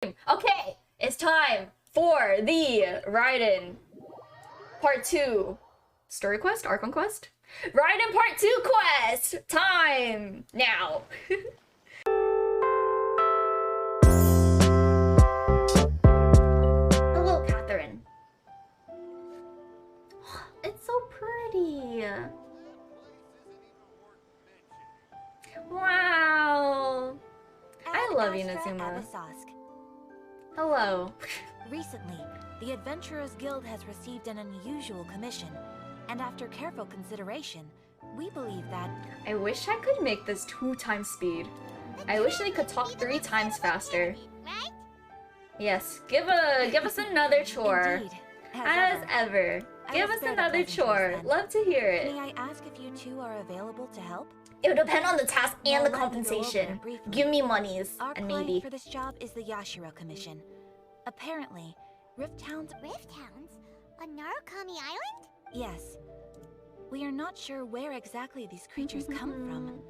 Okay, it's time for the Raiden Part 2 story quest? Archon quest? Raiden Part 2 quest! Time! Now! Hello, Catherine. It's so pretty! Wow! I love Inazuma. Hello. Recently, the Adventurers Guild has received an unusual commission, and after careful consideration, we believe that... I wish I could make this 2 times speed. I wish they could talk 3 times faster. Yes, give us another chore. Indeed, As ever. Give us another chore. Love to hear it. May I ask if you two are available to help? It would depend on the task and the Now, let me go over compensation. it briefly. Give me monies, Our and client maybe. for this job is the Yashiro Commission. Apparently, Rift Towns... Rift Towns? On Narukami Island? Yes. We are not sure where exactly these creatures come from.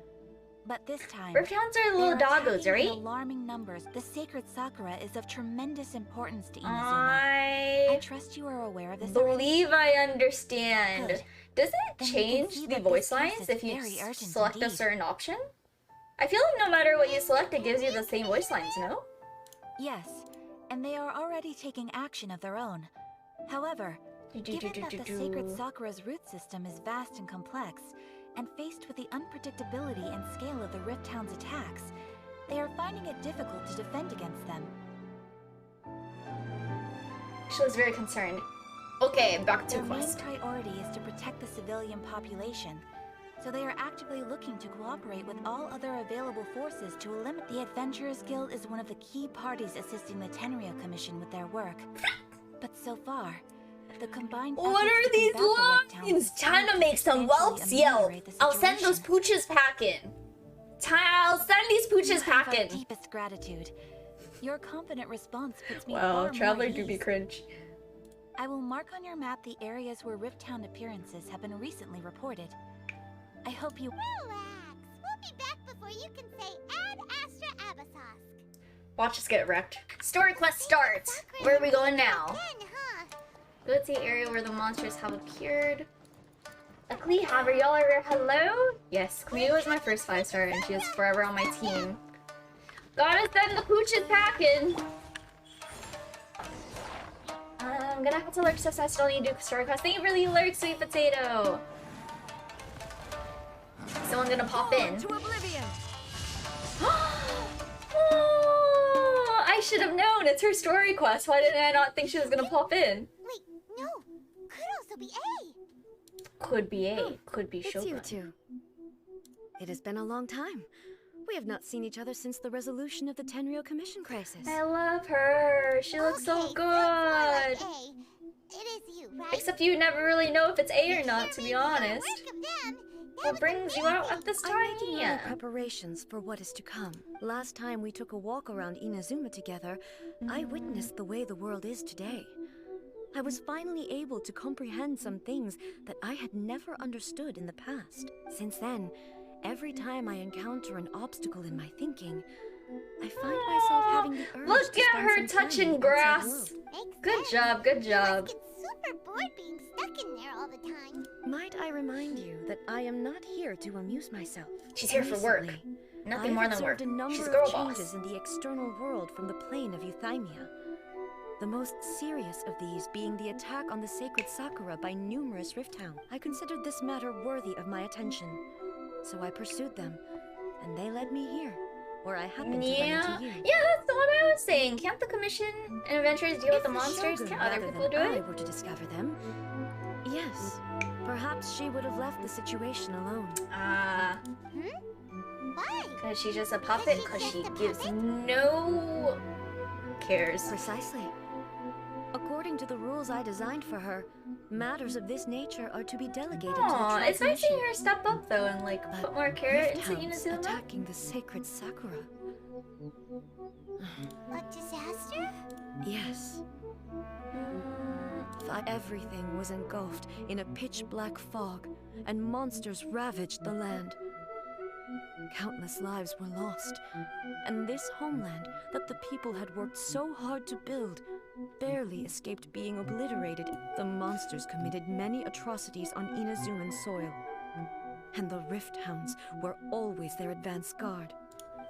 But this time... Rift Hounds are they little are doggos, attacking in right? alarming numbers. The Sacred Sakura is of tremendous importance to Inazuma. I I trust you are aware of this already. believe I understand. Good. Does it Then we can change see the that voice this case lines is if you very urgent select a indeed. certain option? I feel like no matter what you select, it gives you the same voice lines, no? Yes, and they are already taking action of their own. However, given that the Sacred Sakura's root system is vast and complex, and faced with the unpredictability and scale of the Rift Town's attacks, they are finding it difficult to defend against them. She looks very concerned. Okay, back to Their main quest. priority is to protect the civilian population, so they are actively looking to cooperate with all other available forces to eliminate. The Adventurers Guild is one of the key parties assisting the Tenryou Commission with their work. But so far, the combined What efforts are to these combat the Rift Towns lines? Time to failed make some whelps substantially yelp. ameliorate the I'll send those situation. pooches packing. I'll send these pooches You have our packing. deepest gratitude. Your confident response puts me Wow, far more Traveler at do be ease. cringe. I will mark on your map the areas where Rift Town appearances have been recently reported. I hope you... Relax. We'll be back before you can say Ad Astra Abyssosque. Watch us get wrecked. Story quest starts. Where are we going now? Again, huh? Go to the area where the monsters have appeared. Akli, however, y'all are here. Hello? Yes, Cleo is my first 5-star and she is forever on my team. Gotta send the pooches packing. I'm gonna have to lurk since I still need to do story quest. Thank you for the alert, sweet potato. Someone gonna pop in. To oblivion! Oh, I should have known. It's her story quest. Why did I not think she was gonna pop in? Wait, no. Could also be A. Could be A. Could be It's Shogun. you two. It has been a long time. We have not seen each other since the resolution of the Tenryou Commission crisis. I love her. She looks so Okay, more good. like A. It is you, right? Except you never really know if it's A or not, to be Sure means the honest. work of them. What brings you out at this I'm time? making early Yeah. preparations for what is to come. Last time we took a walk around Inazuma together, I witnessed the way the world is today. I was finally able to comprehend some things that I had never understood in the past. Since then, every time I encounter an obstacle in my thinking, I find myself having the urge Look to at spend her some time touching outside grass. world. Makes Good sense. job, good You job. must get super bored being stuck in there all the time. Might I remind you that I am not here to amuse myself. She's here for work. Recently, Nothing I've more than work. observed a number She's of girl changes boss. in the external world from the plane of Euthymia. The most serious of these being the attack on the Sacred Sakura by numerous Rift Town. I considered this matter worthy of my attention, so I pursued them, and they led me here, where I happened to Yeah. run into you. Yeah, that's what I was saying. Can't the commission and adventurers deal with If the monsters? Shogun Can't other rather people do than I it? were to discover them, yes, perhaps she would have left the situation alone. Ah, Why? cause she's just a puppet. she's Cause just she a gives puppet? no cares. Precisely. According to the rules I designed for her, matters of this nature are to be delegated to the Aw, tribe it's nice seeing mission. her step up though and like But put more carrot Rift into Hounds Inazuma. attacking the Sacred Sakura. A disaster? Yes. Everything was engulfed in a pitch-black fog, and monsters ravaged the land. countless lives were lost. And this homeland that the people had worked so hard to build barely escaped being obliterated. The monsters committed many atrocities on Inazuman soil. And the Rift Hounds were always their advance guard.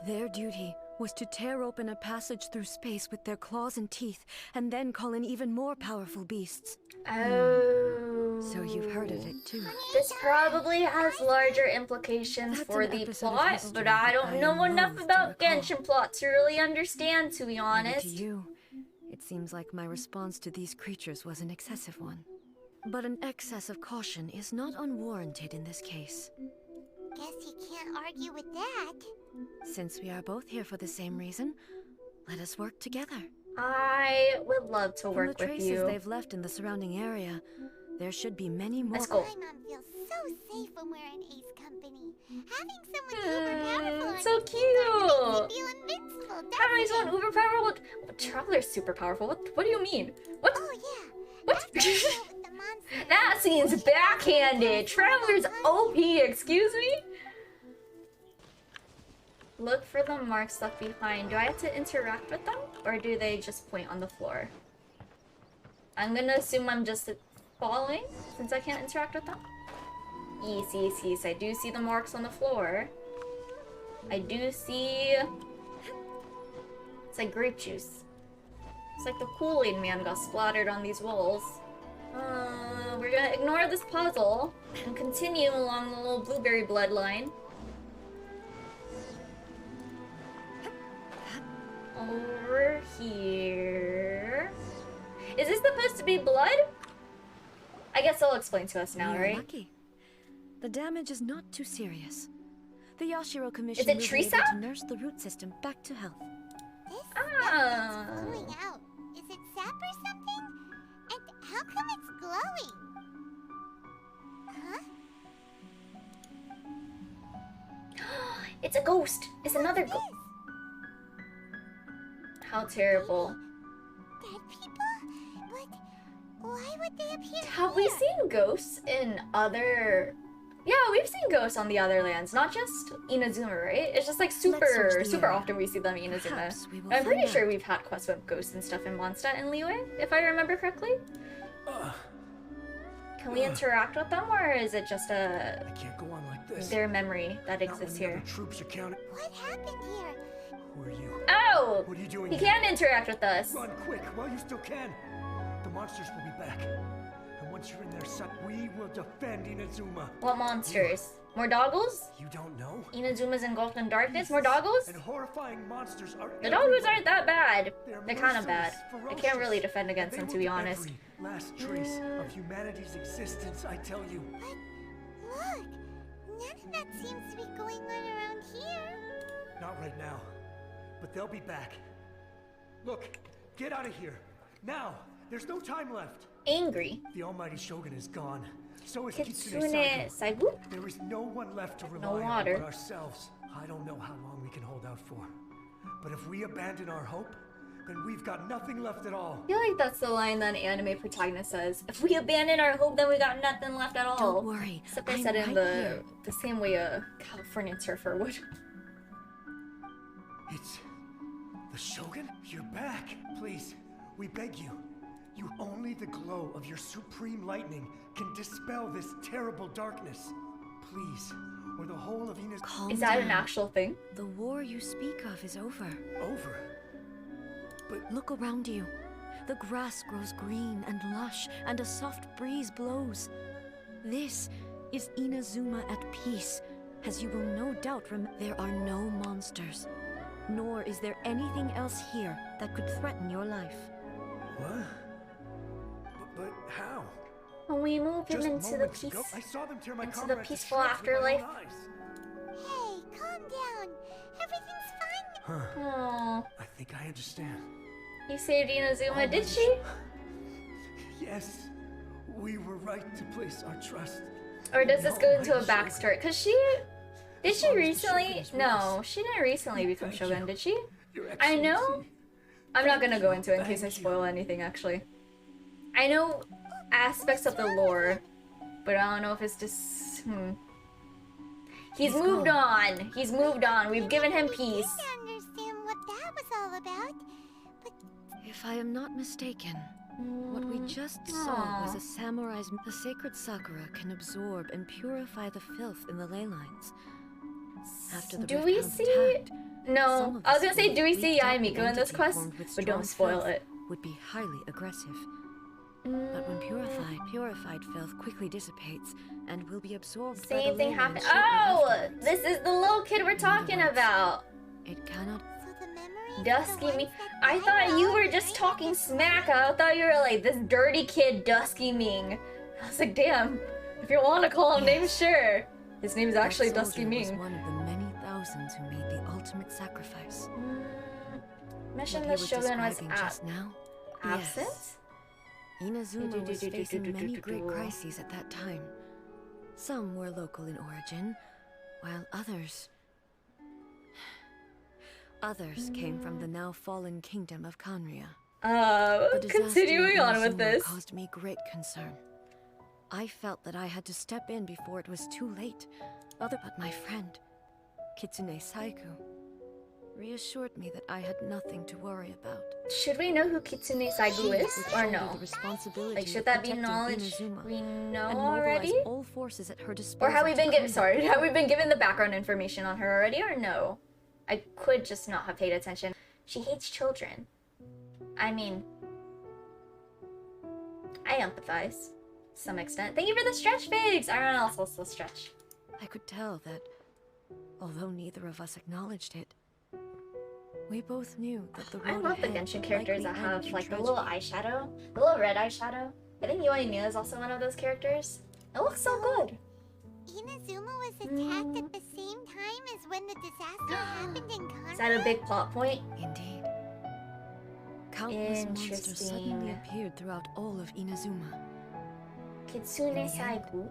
Their duty was to tear open a passage through space with their claws and teeth, and then call in even more powerful beasts. Oh. So you've heard of it too. This probably has larger implications That's for an the episode of plot, history but I don't I know am enough loath to about recall. Genshin plot to really understand, to be Maybe honest. to you, it seems like my response to these creatures was an excessive one. But an excess of caution is not unwarranted in this case. Guess you can't argue with that. Since we are both here for the same reason, let us work together. I would love to From work the with traces you. they've left in the surrounding area, there should be many more. Let's go. My mom feels so safe when we're in Ace company. Having someone uber powerful on So your team makes cute. me feel invincible. Having doesn't someone it? uber powerful. Traveler's super powerful. What do you mean? What? Oh yeah. What? After I dealt with the monster, That seems backhanded. Traveler's OP. Excuse me. Look for the marks left behind. Do I have to interact with them? Or do they just point on the floor? I'm gonna assume I'm just following, since I can't interact with them. Yes. I do see the marks on the floor. I do see... It's like grape juice. It's like the Kool-Aid man got splattered on these walls. We're gonna ignore this puzzle and continue along the little blueberry bloodline. Over here. Is this supposed to be blood? I guess they'll explain to us now, You're right? lucky. The damage is not too serious. The Yashiro Commission Is it will tree be able sap? to nurse the root system back to health. this Ah. stuff is flowing out. Is it sap or something? And how come it's glowing? Huh? It's a ghost. It's another What's ghost. this? How terrible. Dead people? But why would they appear Have we here? seen ghosts in other... Yeah, we've seen ghosts on the other lands, not just Inazuma, right? It's just like search the super area. often we see them in Inazuma. Perhaps we will I'm pretty find sure out. we've had quests with ghosts and stuff in Mondstadt and Liyue, if I remember correctly. Can we interact with them, or is it just I can't go on like this. their memory that Not when exists the other here? troops are counting. What happened here? Who are you? Oh! What are you doing He here? can interact with us. Run quick while you still can. The monsters will be back. And once you're in their sight, we will defend Inazuma. What monsters? More doggles? You don't know? Inazuma's engulfed in darkness? More doggles? And horrifying monsters are The doggles everywhere. aren't that bad. They're They're kind of bad. merciless, I can't really ferocious, defend against and them, they to be will get honest. every last trace of humanity's existence, I tell you. Look, none of that seems to be going on around here. Not right now. But they'll be back. Look, get out of here. Now! There's no time left. Angry. The almighty Shogun is gone. So is Kitsune Kitsune Saigo. Saigo? There is no one left to No rely on water. but ourselves. I don't know how long we can hold out for. But if we abandon our hope, then we've got nothing left at all. I feel like that's the line that an anime protagonist says. If we abandon our hope, then we got nothing left at all. Don't worry, Except they I'm said it in right the here. same way a Californian surfer would. It's the Shogun? You're back. Please, we beg you. Only the glow of your supreme lightning can dispel this terrible darkness. Please, or the whole of Ina's Calm Is that down. an actual thing? The war you speak of is over. over. But Look around you. The grass grows green and lush, and a soft breeze blows. This is Inazuma at peace, as you will no doubt there are no monsters. Nor is there anything else here that could threaten your life. what? But how? When we move him Just into the moments peace, ago, I saw them tear my into the comrades to peaceful shreds with my own afterlife. eyes. Hey, calm down. Everything's fine. Huh. oh, I think I understand. he saved Inazuma, Oh, did my she? Yes, we were right to place our trust. Or does this go into a Almighty Shogun. backstory? Cause she, did she long as the recently? Shogun is with No, us. she didn't recently become Thank Shogun, you. did she? Your I know. Excellency. I'm not gonna Thank go you, into it in case I thank you. spoil anything, actually. I know aspects of the lore, but I don't know if it's just... He's moved on. He's moved on. We've given him peace. I didn't understand what that was all about. But If I am not mistaken, what we just saw was a samurai's... The Sacred Sakura can absorb and purify the filth in the ley lines. After the Do we Rift House see? attacked, some No. of I was the gonna say, do we see weak Yae Miko in this entity quest? formed with But don't strong spoil filth it. would be highly aggressive. But when purified filth quickly dissipates and will be absorbed by Same the thing ley happened. lines shortly Oh! afterwards. This is the little kid we're talking about. It cannot... so the memories Dusky of the Ming. ones that I died thought were you all were just buried talking with smack. I thought you were like this dirty kid, Dusky Ming. I was like, damn. If you want to call him names, sure. His name is actually That Dusky soldier was Ming. one of the many thousands who made the ultimate sacrifice. Mission What the he was Shogun was describing just now? absent? Yes. Inazuma was facing many great crises at that time. Some were local in origin, while others came from the now fallen kingdom of Kanria. The disaster Continuing in on with Inazuma this. caused me great concern. I felt that I had to step in before it was too late. But my friend, Kitsune Saiku, reassured me that I had nothing to worry about. Should we know who Kitsune Saigu is, Would or shoulder no? the responsibility Like, should of that be protecting knowledge Inazuma we know and mobilize already? all forces at her disposal. Or have we to been given? combat Sorry, the have we been given the background information on her already, or no? I could just not have paid attention. She hates children. I mean, I empathize to some extent. Thank you for the stretch figs. Iron also stretch. I could tell that, although neither of us acknowledged it, we both knew that the road I love the ahead Genshin would characters likely that have end in like the little tragedy. eyeshadow, the little red eyeshadow. I think Yae Miko is also one of those characters. It looks so good. Inazuma was attacked at the same time as when the disaster happened in Kanria? Is that a big plot point? Indeed. Countless monsters suddenly Interesting. appeared throughout all of Inazuma. Kitsune In the end, Saigu.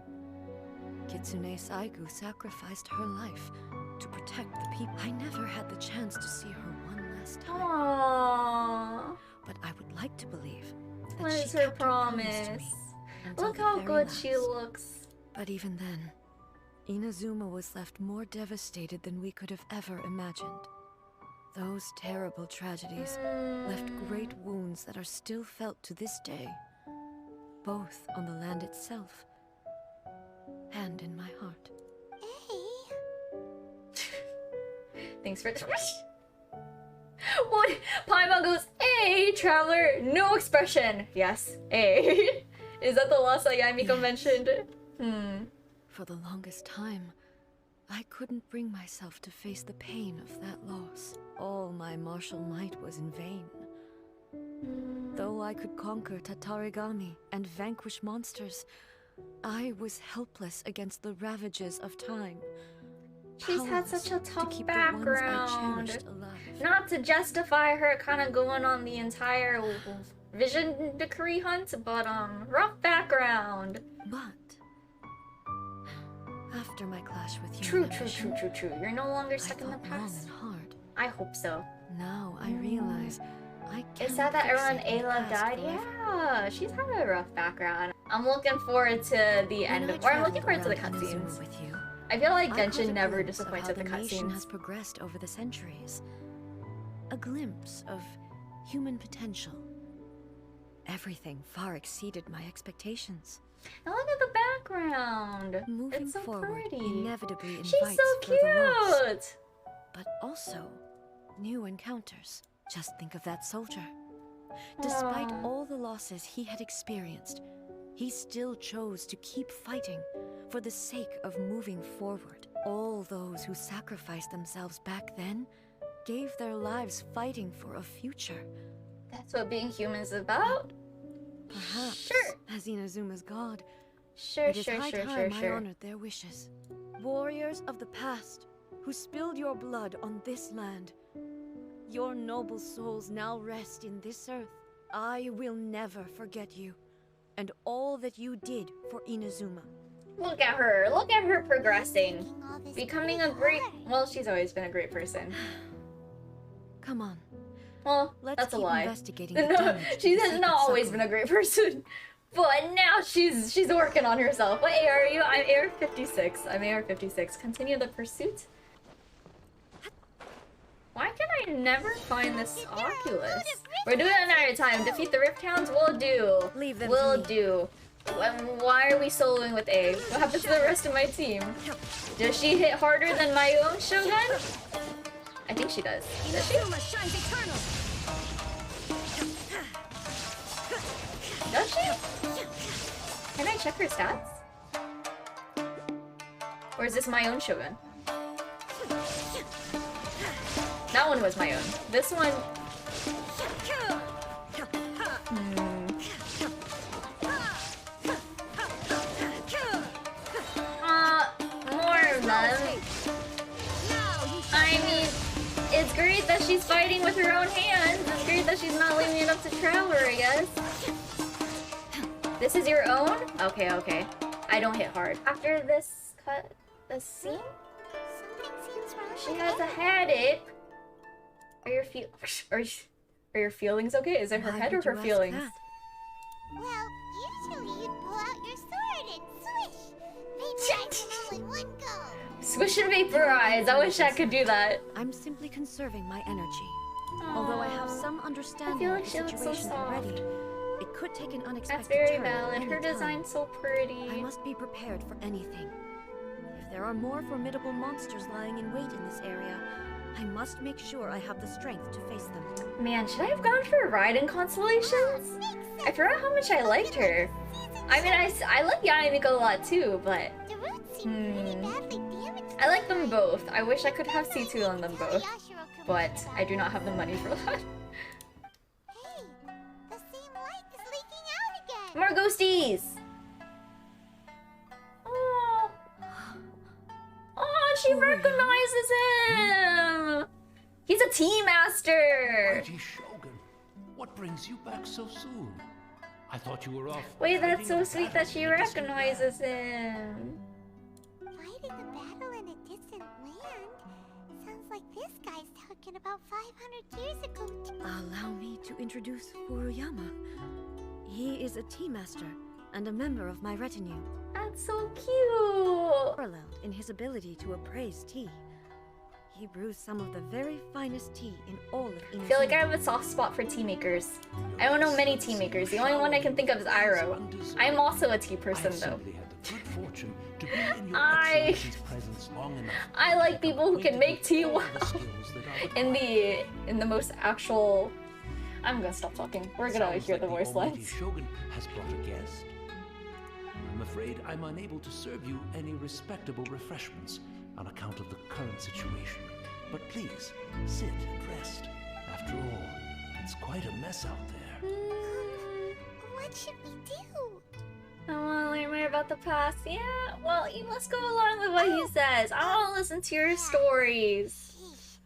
Kitsune Saigu sacrificed her life to protect the people. I never had the chance to see her one last time, Aww. but I would like to believe that What she is her kept promise to promise? me until Look the how very good she last. looks. But even then, Inazuma was left more devastated than we could have ever imagined. Those terrible tragedies left great wounds that are still felt to this day, both on the land itself and in my heart. Thanks for What? Paimon goes, "Hey, traveler." No expression. Yes, hey. Is that the loss that Yae Miko Yes. mentioned? For the longest time, I couldn't bring myself to face the pain of that loss. All my martial might was in vain. Though I could conquer Tatarigami and vanquish monsters, I was helpless against the ravages of time. She's had such a Powerless to tough keep the ones I background. cherished alive. Not to justify her kind of going on the entire vision decree hunt, but rough background. But after my clash with you, True. You're no longer I stuck in the thought long past. and hard. I hope so. Now I realize I can't. It's sad that everyone fixate on the Ayla past died. forever. Yeah, she's had a rough background. I'm looking forward to the end When of, I or I'm looking forward to the traveled around Inazuma cutscenes. with you, I feel like I caught Genshin a never glimpse of disappoints how with the the nation has cutscenes. progressed over the centuries. A glimpse of human potential. Everything far exceeded my expectations. Now look at the background. Moving It's so forward pretty. inevitably invites She's so further loss, cute. but also new encounters. Just think of that soldier. Despite Aw. all the losses he had experienced, he still chose to keep fighting for the sake of moving forward. All those who sacrificed themselves back then gave their lives fighting for a future. That's what being human is about. Perhaps, Sure. as Inazuma's god, Sure. it is high time I honored their wishes. Warriors of the past, who spilled your blood on this land, your noble souls now rest in this earth. I will never forget you, and all that you did for Inazuma. Look at her. Look at her progressing. Making all this Becoming a pretty great... hard. Well, she's always been a great person. Come on, Well, let's that's a keep lie. investigating the No, damage to she the has Sacred not always Sakura. been a great person. But now she's working on herself. What AR are you? I'm AR 56. I'm AR 56. Continue the pursuit. Why can I never find this Oculus? We're doing it another time. Defeat the Rift Hounds? We'll do. Leave them We'll to me. do. Why are we soloing with A? What happens to the rest of my team? Does she hit harder than my own Shogun? I think she does. Does she? Does she? Can I check her stats? Or is this my own Shogun? That one was my own. This one... more of them. I mean, it's great that she's fighting with her own hands. It's great that she's not leaving it up to Traveler, I guess. This is your own? Okay, okay. I don't hit hard. After this cut, the scene? Something seems wrong. She has a headache. Are your feelings okay? Is it her Why head or would her you ask feelings? that? Well, usually you'd pull out your sword and swish. Vaporize them all in one go. Swish and vaporize. I wish I could do that. I'm simply conserving my energy. Although I have some understanding like of the she looks so situation soft. already, it could take an unexpected That's very turn at valid. any Her time. design's so I pretty. must be prepared for anything. If there are more formidable monsters lying in wait in this area, I must make sure I have the strength to face them. Man, should I have gone for Raiden Constellations? I forgot how much I liked her. I mean, I like Yae Miko a lot too, but The roots seem pretty badly damaged. I like them both. I wish I could have C2 on them both, Yashiro could but make I do not have the money for that. Hey, the same light is leaking out again. More ghosties! Oh, oh, she recognizes him! He's a tea master! Mighty Shogun, what brings you back so soon? I thought you were off. Wait, that's so fighting a sweet battle that she in a distant recognizes him. Fighting a battle in a distant land? Sounds like this guy's talking about 500 years ago. Allow me to introduce Furuyama. He is a tea master and a member of my retinue, That's so cute! paralleled in his ability to appraise tea. He brews some of the very finest tea in all of Inazuma. I feel like I have a soft spot for tea makers. I don't know many tea makers. The only one I can think of is Iroh. I'm also a tea person though. I like people who can make tea well. In the most actual... I'm gonna stop talking. We're gonna hear the voice lines. Shogun has brought a guest. I'm afraid I'm unable to serve you any respectable refreshments on account of the current situation. But please, sit and rest. After all, it's quite a mess out there. What should we do? I want to learn more about the past. Yeah, well, let's go along with what he says. I want to listen to your stories. Sheesh,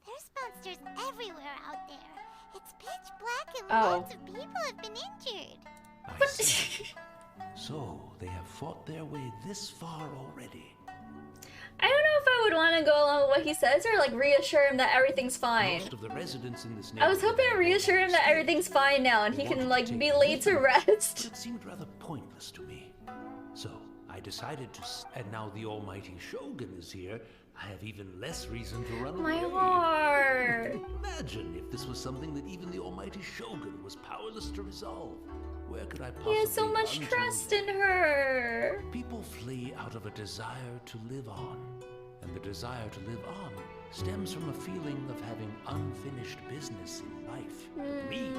there's monsters everywhere out there. It's pitch black and Oh. lots of people have been injured. I see. So, they have fought their way this far already. I don't know if I would want to go along with what he says or like reassure him that everything's fine. Most of the residents in this I was hoping to neighborhood reassure him that everything's fine now and he can like be laid to rest. It seemed rather pointless to me. So, I decided to and now the almighty Shogun is here, I have even less reason to run My away. heart. Imagine if this was something that even the almighty Shogun was powerless to resolve. Where could I He possibly has so much run to trust next? in her. People flee out of a desire to live on. And the desire to live on stems from a feeling of having unfinished business in life. But me,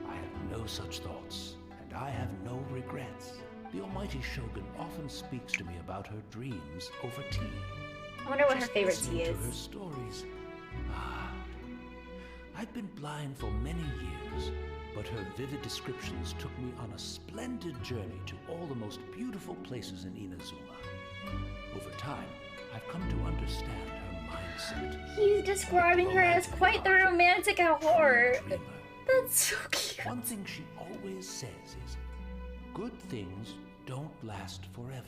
I have no such thoughts, and I have no regrets. The almighty Shogun often speaks to me about her dreams over tea. I wonder what her Just favorite listening tea to is. her stories. I've been blind for many years, but her vivid descriptions took me on a splendid journey to all the most beautiful places in Inazuma. Over time, I've come to understand her mindset. He's describing her as quite the romantic at heart. Dreamer. That's so cute. One thing she always says is, good things don't last forever.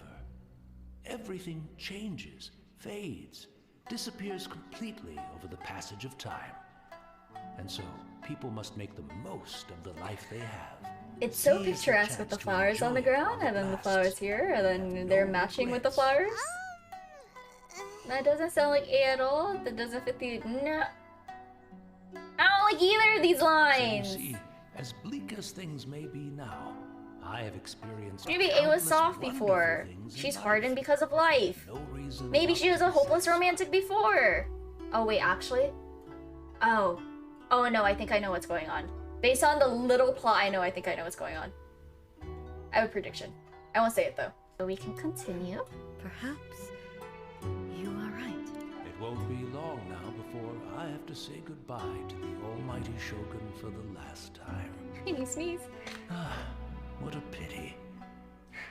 Everything changes, fades, disappears completely over the passage of time. And so, people must make the most of the life they have. It's so Seize the picturesque with chance the to flowers on the enjoy it ground, while and it then the lasts. flowers here, and then they're No matching with the regrets. flowers. That doesn't sound like A at all. That doesn't fit the... No. I don't like either of these So you lines! see, as bleak as things may be now, I have experienced Maybe A was countless soft wonderful before. things in She's life. hardened because of life. No reason Maybe not she was to a be hopeless satisfied. romantic before. Oh wait, actually? Oh. Oh no, I think I know what's going on. Based on the little plot I think I know what's going on. I have a prediction. I won't say it though. So we can continue. Perhaps you are right. It won't be long now before I have to say goodbye to the almighty Shogun for the last time. Can you sneeze? Ah, what a pity.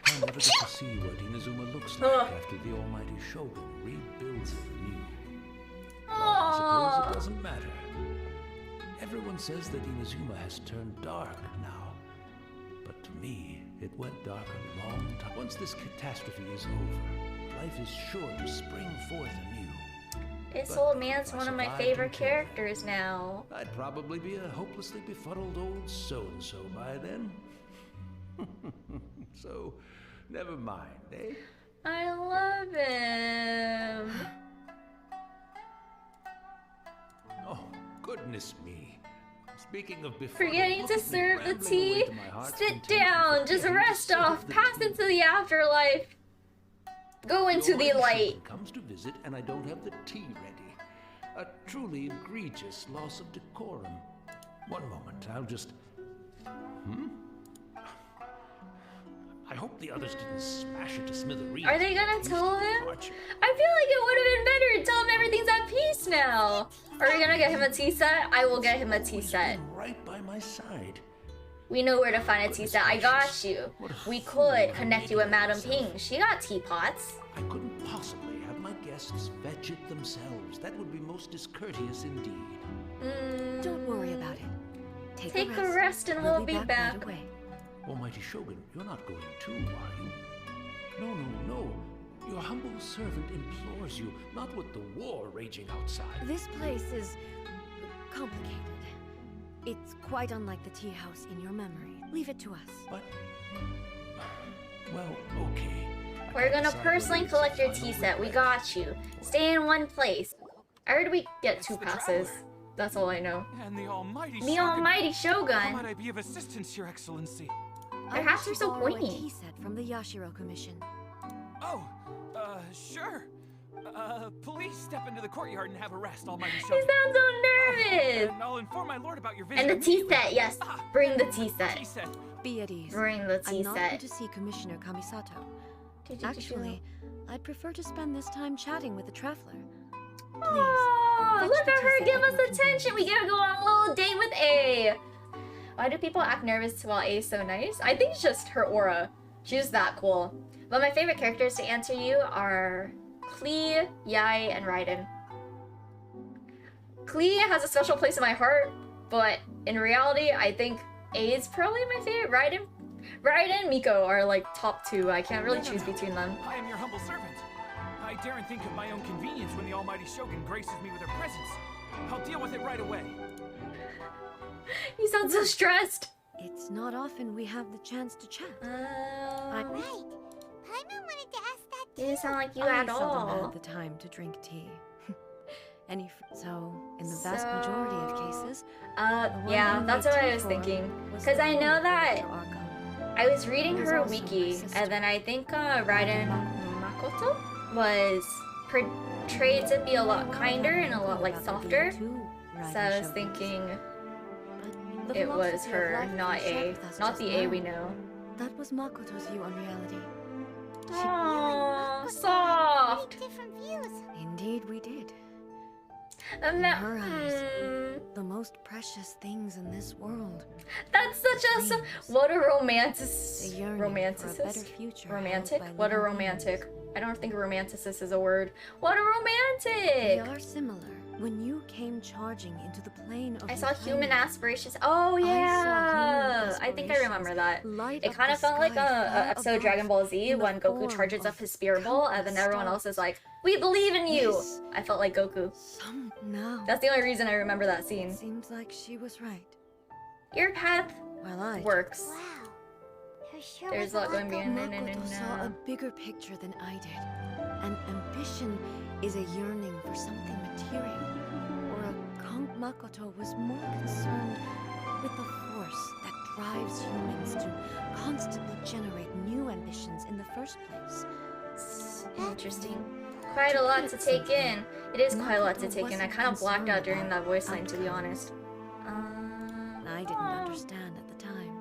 I'll never get to see what Inazuma looks like Ugh. after the almighty Shogun rebuilds it anew. But I suppose Aww. it doesn't matter. Everyone says that Inazuma has turned dark now. But to me, it went dark a long time. Once this catastrophe is over, life is sure to spring forth anew. This But old man's if I one of my survived favorite until then, characters now. I'd probably be a hopelessly befuddled old so-and-so by then. So, never mind, eh? I love him. Oh, goodness me. Speaking of befuddled, Forgetting look to at me serve the rambling tea? away to my heart's Sit content down, and just forgetting to rest serve off, the pass tea. into the afterlife. Go into the Your light. Shogun comes to visit and I don't have the tea ready. A truly egregious loss of decorum. One moment, I'll just... I hope the others didn't smash it to smithereens. Are they gonna Hasty tell him? departure. I feel like it would have been better to tell him everything's at peace now. Are we gonna get him a tea set? I will get him a tea He's set. been right by my side. We know where to find a tea set. I got you. We could connect you with Madame Ping. She got teapots. I couldn't possibly have my guests fetch it themselves. That would be most discourteous indeed. Don't worry about it. Take a rest and we'll be back. Right away. Almighty Shogun, you're not going too, are you? No, no, no. Your humble servant implores you, not with the war raging outside. This place is complicated. It's quite unlike the tea house in your memory. Leave it to us. But... Well, okay. I We're can't gonna decide personally whether it's a collect your final tea set. We regret got you. Stay in one place. I heard we get It's 2 the passes. Traveler. That's all I know. And the almighty The Shogun. almighty How might Shogun. I be of assistance, your excellency? Their I hats wish are to so borrow a pointy. tea set from the Yashiro Commission. Oh, sure. Please step into the courtyard and have a rest, almighty He Shogun. sounds so nervous. And I'll inform my lord about your visit. And the tea immediately. set, yes. Ah, Bring the tea tea set. set. Be at ease. Bring the I'm tea not going set. to see Commissioner Kamisato. Actually, I'd prefer to spend this time chatting with the traveler. Oh, fetch look the at tea her set give at us your attention. We gotta go on a little date with A. Why do people act nervous while A is so nice? I think it's just her aura. She's that cool. But my favorite characters to answer you are Klee, Yae, and Raiden. Klee has a special place in my heart, but in reality, I think A is probably my favorite. Raiden and Miko are like top 2. I can't really choose between them. I am your humble servant. I daren't think of my own convenience when the almighty Shogun graces me with her presence. I'll deal with it right away. You sound so stressed. It's not often we have the chance to chat. Right. Paimon wanted to ask that You didn't sound like you I at seldom all. had the time to drink tea. So, in the vast majority of cases, the one Yeah, who that's wrote what I tea was for thinking. was Because the I know former that Professor Archon. I was reading Who was her also my wiki, sister. and then I think Raiden Makoto was portrayed to be a lot kinder and a lot like softer. So I was thinking it was her, not A, not the A we know. That was Makoto's view on reality. Aww, soft. very different views. Indeed, we did. And In that, her eyes, the most precious things in this world. that's such a Dreams. what a The romantic yearning for a better romanticist. future. Romantic? held by What a living romantic. beings. I don't think romanticist is a word. What a They romantic! are similar. When you came charging into the plane of I saw human refinement, aspirations. Oh I saw yeah, human I think I remember that. light It up kind the of felt like sky a far episode of above Dragon Ball Z in the when Goku form charges up of his Spirit Ball, and then countless everyone else is stars. like, "We believe in you." Yes. I felt like Goku. Now, That's the only reason I remember that it scene. seems like she was right. Your path works. Wow. There sure There's was a lot going going on. Makoto saw a bigger picture than I did. An ambition is a yearning for something material. Makoto was more concerned with the force that drives humans to constantly generate new ambitions in the first place. Interesting. Quite a lot to take in. It is quite a lot to take in. I kind of blacked out during that voice line, to be honest. I didn't understand at the time.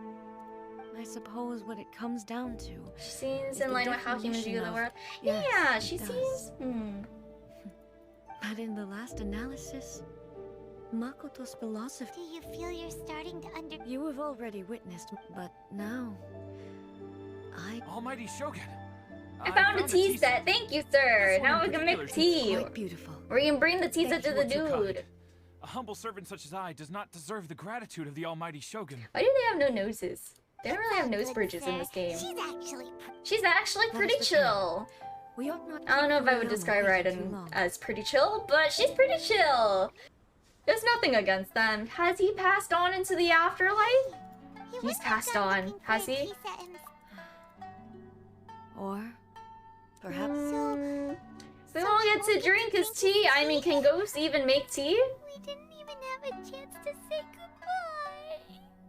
I suppose what it comes down to. She seems is in the line with how humans view the definition world. of- Yes, Yeah, it she does. seems. But in the last analysis, Makoto's philosophy Do you feel you're starting to you have already witnessed, but now Almighty Shogun. I found a tea set. Thank you, sir. This one Now in we can make particular tea. quite beautiful. Or you can bring the tea set to the Thank you, Otsukai. dude. A humble servant such as I does not deserve the gratitude of the Almighty Shogun. Why do they have no noses? They don't really have nose bridges in this game. She's actually She's actually pretty chill. We ought not I don't know if I would keep describe around too Raiden long. as pretty chill, but she's pretty chill. There's nothing against them. Has he passed on into the afterlife? He's passed on, has he? Or perhaps We won't get to drink his tea. I mean, can ghosts even make tea? We didn't even have a chance to say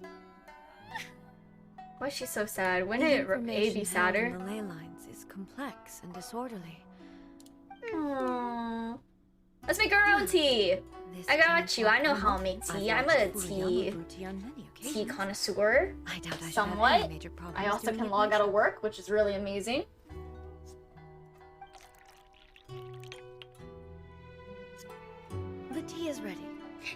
goodbye. Why is she so sad? When the did A information be held sadder? in the ley lines is complex and disorderly. Aww. Let's make our own tea. This I got can't you. I know come how up. to make I've tea. I'm watched a Furuyama tea on many tea occasions. connoisseur. I doubt I should have Somewhat. any major problems I also doing can it log out of myself. work, which is really amazing. The tea is ready.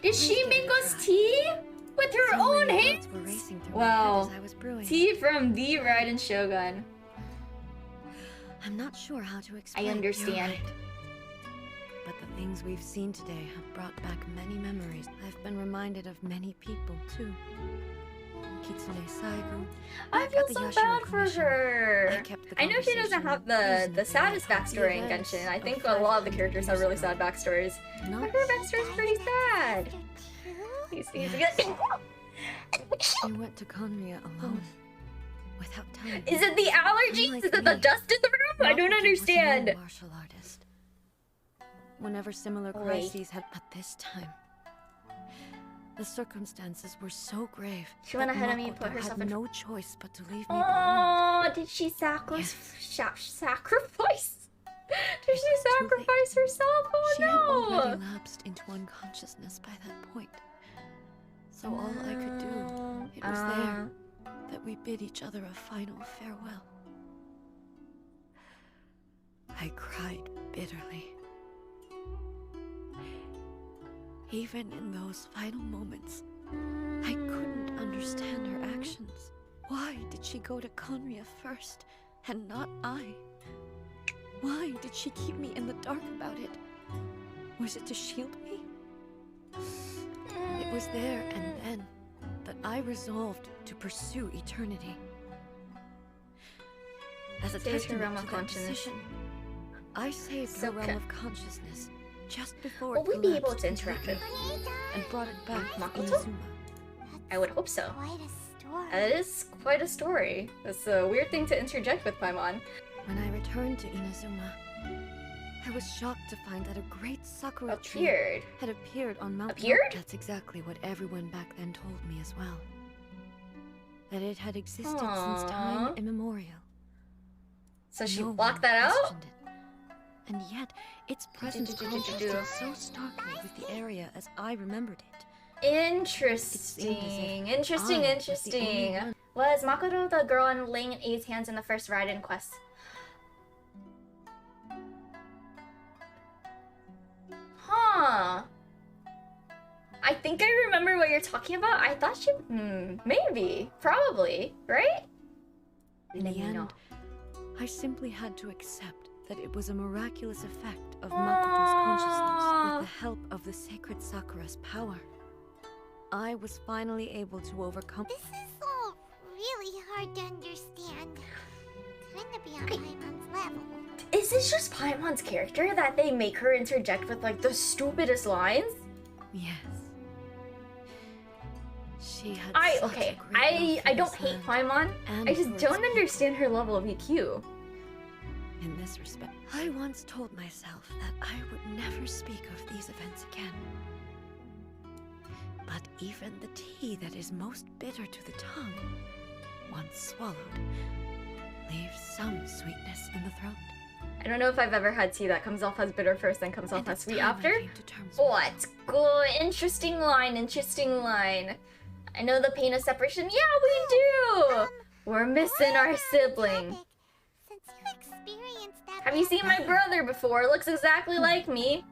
Did she Please give make it a us try. tea with her So own many hands? thoughts were racing through Wow. my head as I was brewing. Tea from the Raiden Shogun. I'm not sure how to explain. I You're understand. right. But the things we've seen today have brought back many memories. I've been reminded of many people, too. Kitsune Saigo. I back feel at the so Yashiro bad for Commission. her. I kept the I know she doesn't conversation have using the saddest the backstory in events Genshin. I of think a lot of the 500 characters have years really ago. sad backstories. Not But her backstory's pretty sad. Yes. You went to Conria alone. Without telling Is me. it the allergies? Unlike Is it the me, dust in the room? I don't Makoto was no understand. martial artist. Whenever similar Wait. crises had, but this time, the circumstances were so grave. She went that ahead of me and Makoto put herself had in- no choice but to leave me behind. Oh, did she sacrifice? Yes. Sacrifice? Did she It was too late. sacrifice herself? Oh She had no! already lapsed into unconsciousness by that point. So all I could do, it was there that we bid each other a final farewell. I cried bitterly. Even in those final moments, I couldn't understand her actions. Why did she go to Conria first, and not I? Why did she keep me in the dark about it? Was it to shield me? It was there and then that I resolved to pursue eternity. As a Saved her testament realm to of that consciousness. decision, I saved So her realm ca- of consciousness just before Will it we be able collapsed to interact with completely and brought it back to Makoto? Inazuma. I would hope so. Quite a story. That is quite a story. That's a weird thing to interject with Paimon. When I returned to Inazuma, I was shocked to find that a great sakura tree Appeared. had appeared on Mount Appeared? That's exactly what everyone back then told me as well. That it had existed since Aww. time immemorial. So she No blocked one that out? questioned it. And yet, its presence contrasted so starkly with the area as I remembered it. Interesting. Interesting, I was the interesting. only one. Was Makoto the girl in laying in A's hands in the first Raiden quest? Huh. I think I remember what you're talking about. I thought she... maybe. Probably. Right? In Let the me end, know. I simply had to accept that it was a miraculous effect of Makoto's consciousness with the help of the Sacred Sakura's power. I was finally able to overcome. This is all really hard to understand. Kinda beyond Paimon's level. Is this just Paimon's character that they make her interject with like the stupidest lines? Yes. She had Okay, I don't hate Paimon. I just don't understand her level of EQ. In this respect, I once told myself that I would never speak of these events again. But even the tea that is most bitter to the tongue, once swallowed, leaves some sweetness in the throat. I don't know if I've ever had tea that comes off as bitter first and comes off as sweet after. Oh, What? Good. Interesting line, interesting line. I know the pain of separation. Yeah, we do! We're missing our sibling. Since you experienced that. Have you seen my brother before? Looks exactly like me.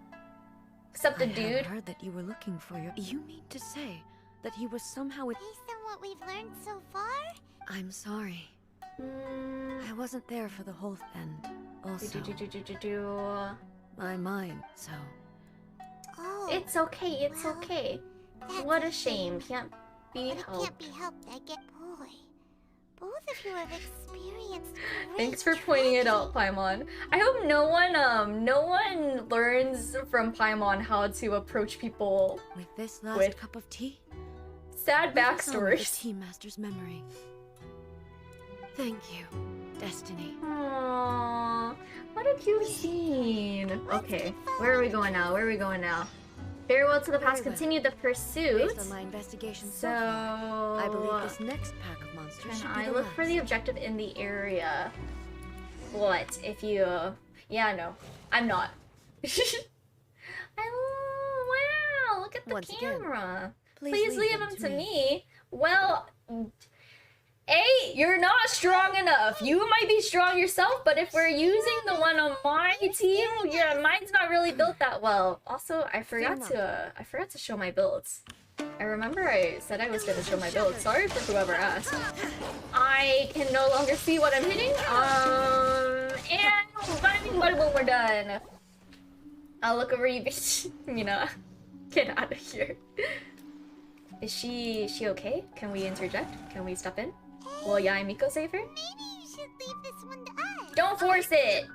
Except a dude. I heard that you were looking for your... You mean to say that he was somehow with... Based on what we've learned so far? I'm sorry. I wasn't there for the whole end. Also, my mind, so... Oh. It's okay, it's Well, okay. that's What a shame. Can't be But it helped. can't be helped, I get. Boy. Both of you have experienced great Thanks for pointing it out, tragedy. Paimon. I hope no one learns from Paimon how to approach people with this last with cup of tea, sad let us honor the backstories. tea master's memory. Thank you, Destiny. Aww, what a cute scene. Okay, where are we going now? Where are we going now? Farewell to the past. Very well. Continue the pursuit. Based on my investigation So, so far, I believe this next pack of monsters can should be I the look last. for the objective in the area? What if you? Yeah, no, I'm not. Oh wow! Look at the Once again, camera. please Please leave leave them them to to me. Well, A, you're not strong enough. You might be strong yourself, but if we're using the one on my team, yeah, mine's not really built that well. Also, I forgot to show my builds. I remember I said I was gonna show my builds. Sorry for whoever asked. I can no longer see what I'm hitting. And when we're done, I'll look over you, bitch. You know, get out of here. Is she okay? Can we interject? Can we step in? Will Yae Miko save her? Maybe you should leave this one to us. Don't force it!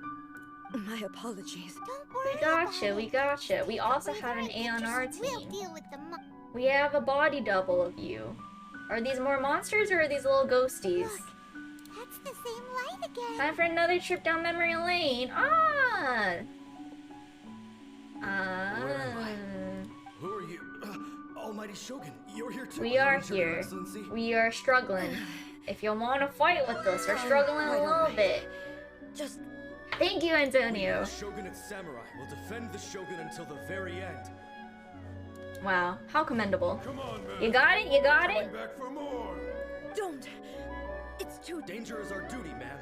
My apologies. Don't worry We gotcha, about we it. gotcha. We also With have an A on our interest, We'll team. deal with the We have a body double of you. Are these more monsters or are these little ghosties? Look, that's the same light again. Time for another trip down memory lane. Ah! Who are you? Almighty Shogun, you're here too. We are Your here. Excellency. We are struggling. If you want to fight with us, we're struggling a Quite little alright. bit. Just Thank you, Antonio. The Shogun and Samurai will defend the Shogun until the very end. Wow, how commendable. Come on, man. You got it? You got it? Coming back for more. don't. It's too. Danger is our duty, ma'am.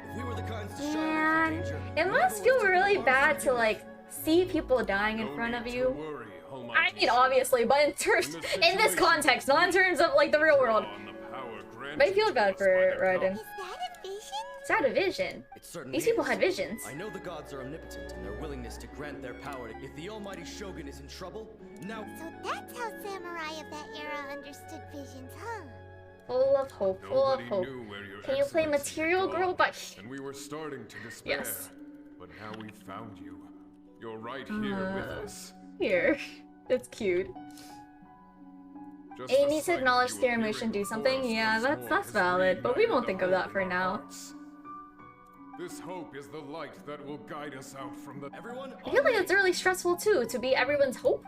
If we were the kinds to shy away Man, from danger, it must feel really bad to like see people dying in No front of need you. to worry, Almighty I mean, obviously, but in terms, in this context, not in terms of like the real world. On the power But I feel granted bad to us for by the Raiden. Is that a vision? It's out of vision. it certainly These people is. had visions. I know the gods are omnipotent in their willingness to grant their power. If the Almighty Shogun is in trouble, now So that's how samurai of that era understood visions, huh? Full of hope, full of Nobody hope. knew where your Can you play excellency had Material gone, Girl by... And we were starting to despair. Yes. But now we've found you. You're right here with us. Here. It's cute. Just It the needs to sight of acknowledge you their appearing mission, do before something. us Yeah, once more that's has valid, but we won't reignited think a of that hope for in our now. hearts. This hope is the light that will guide us out from the... everyone. I feel like it's really stressful too, to be everyone's hope.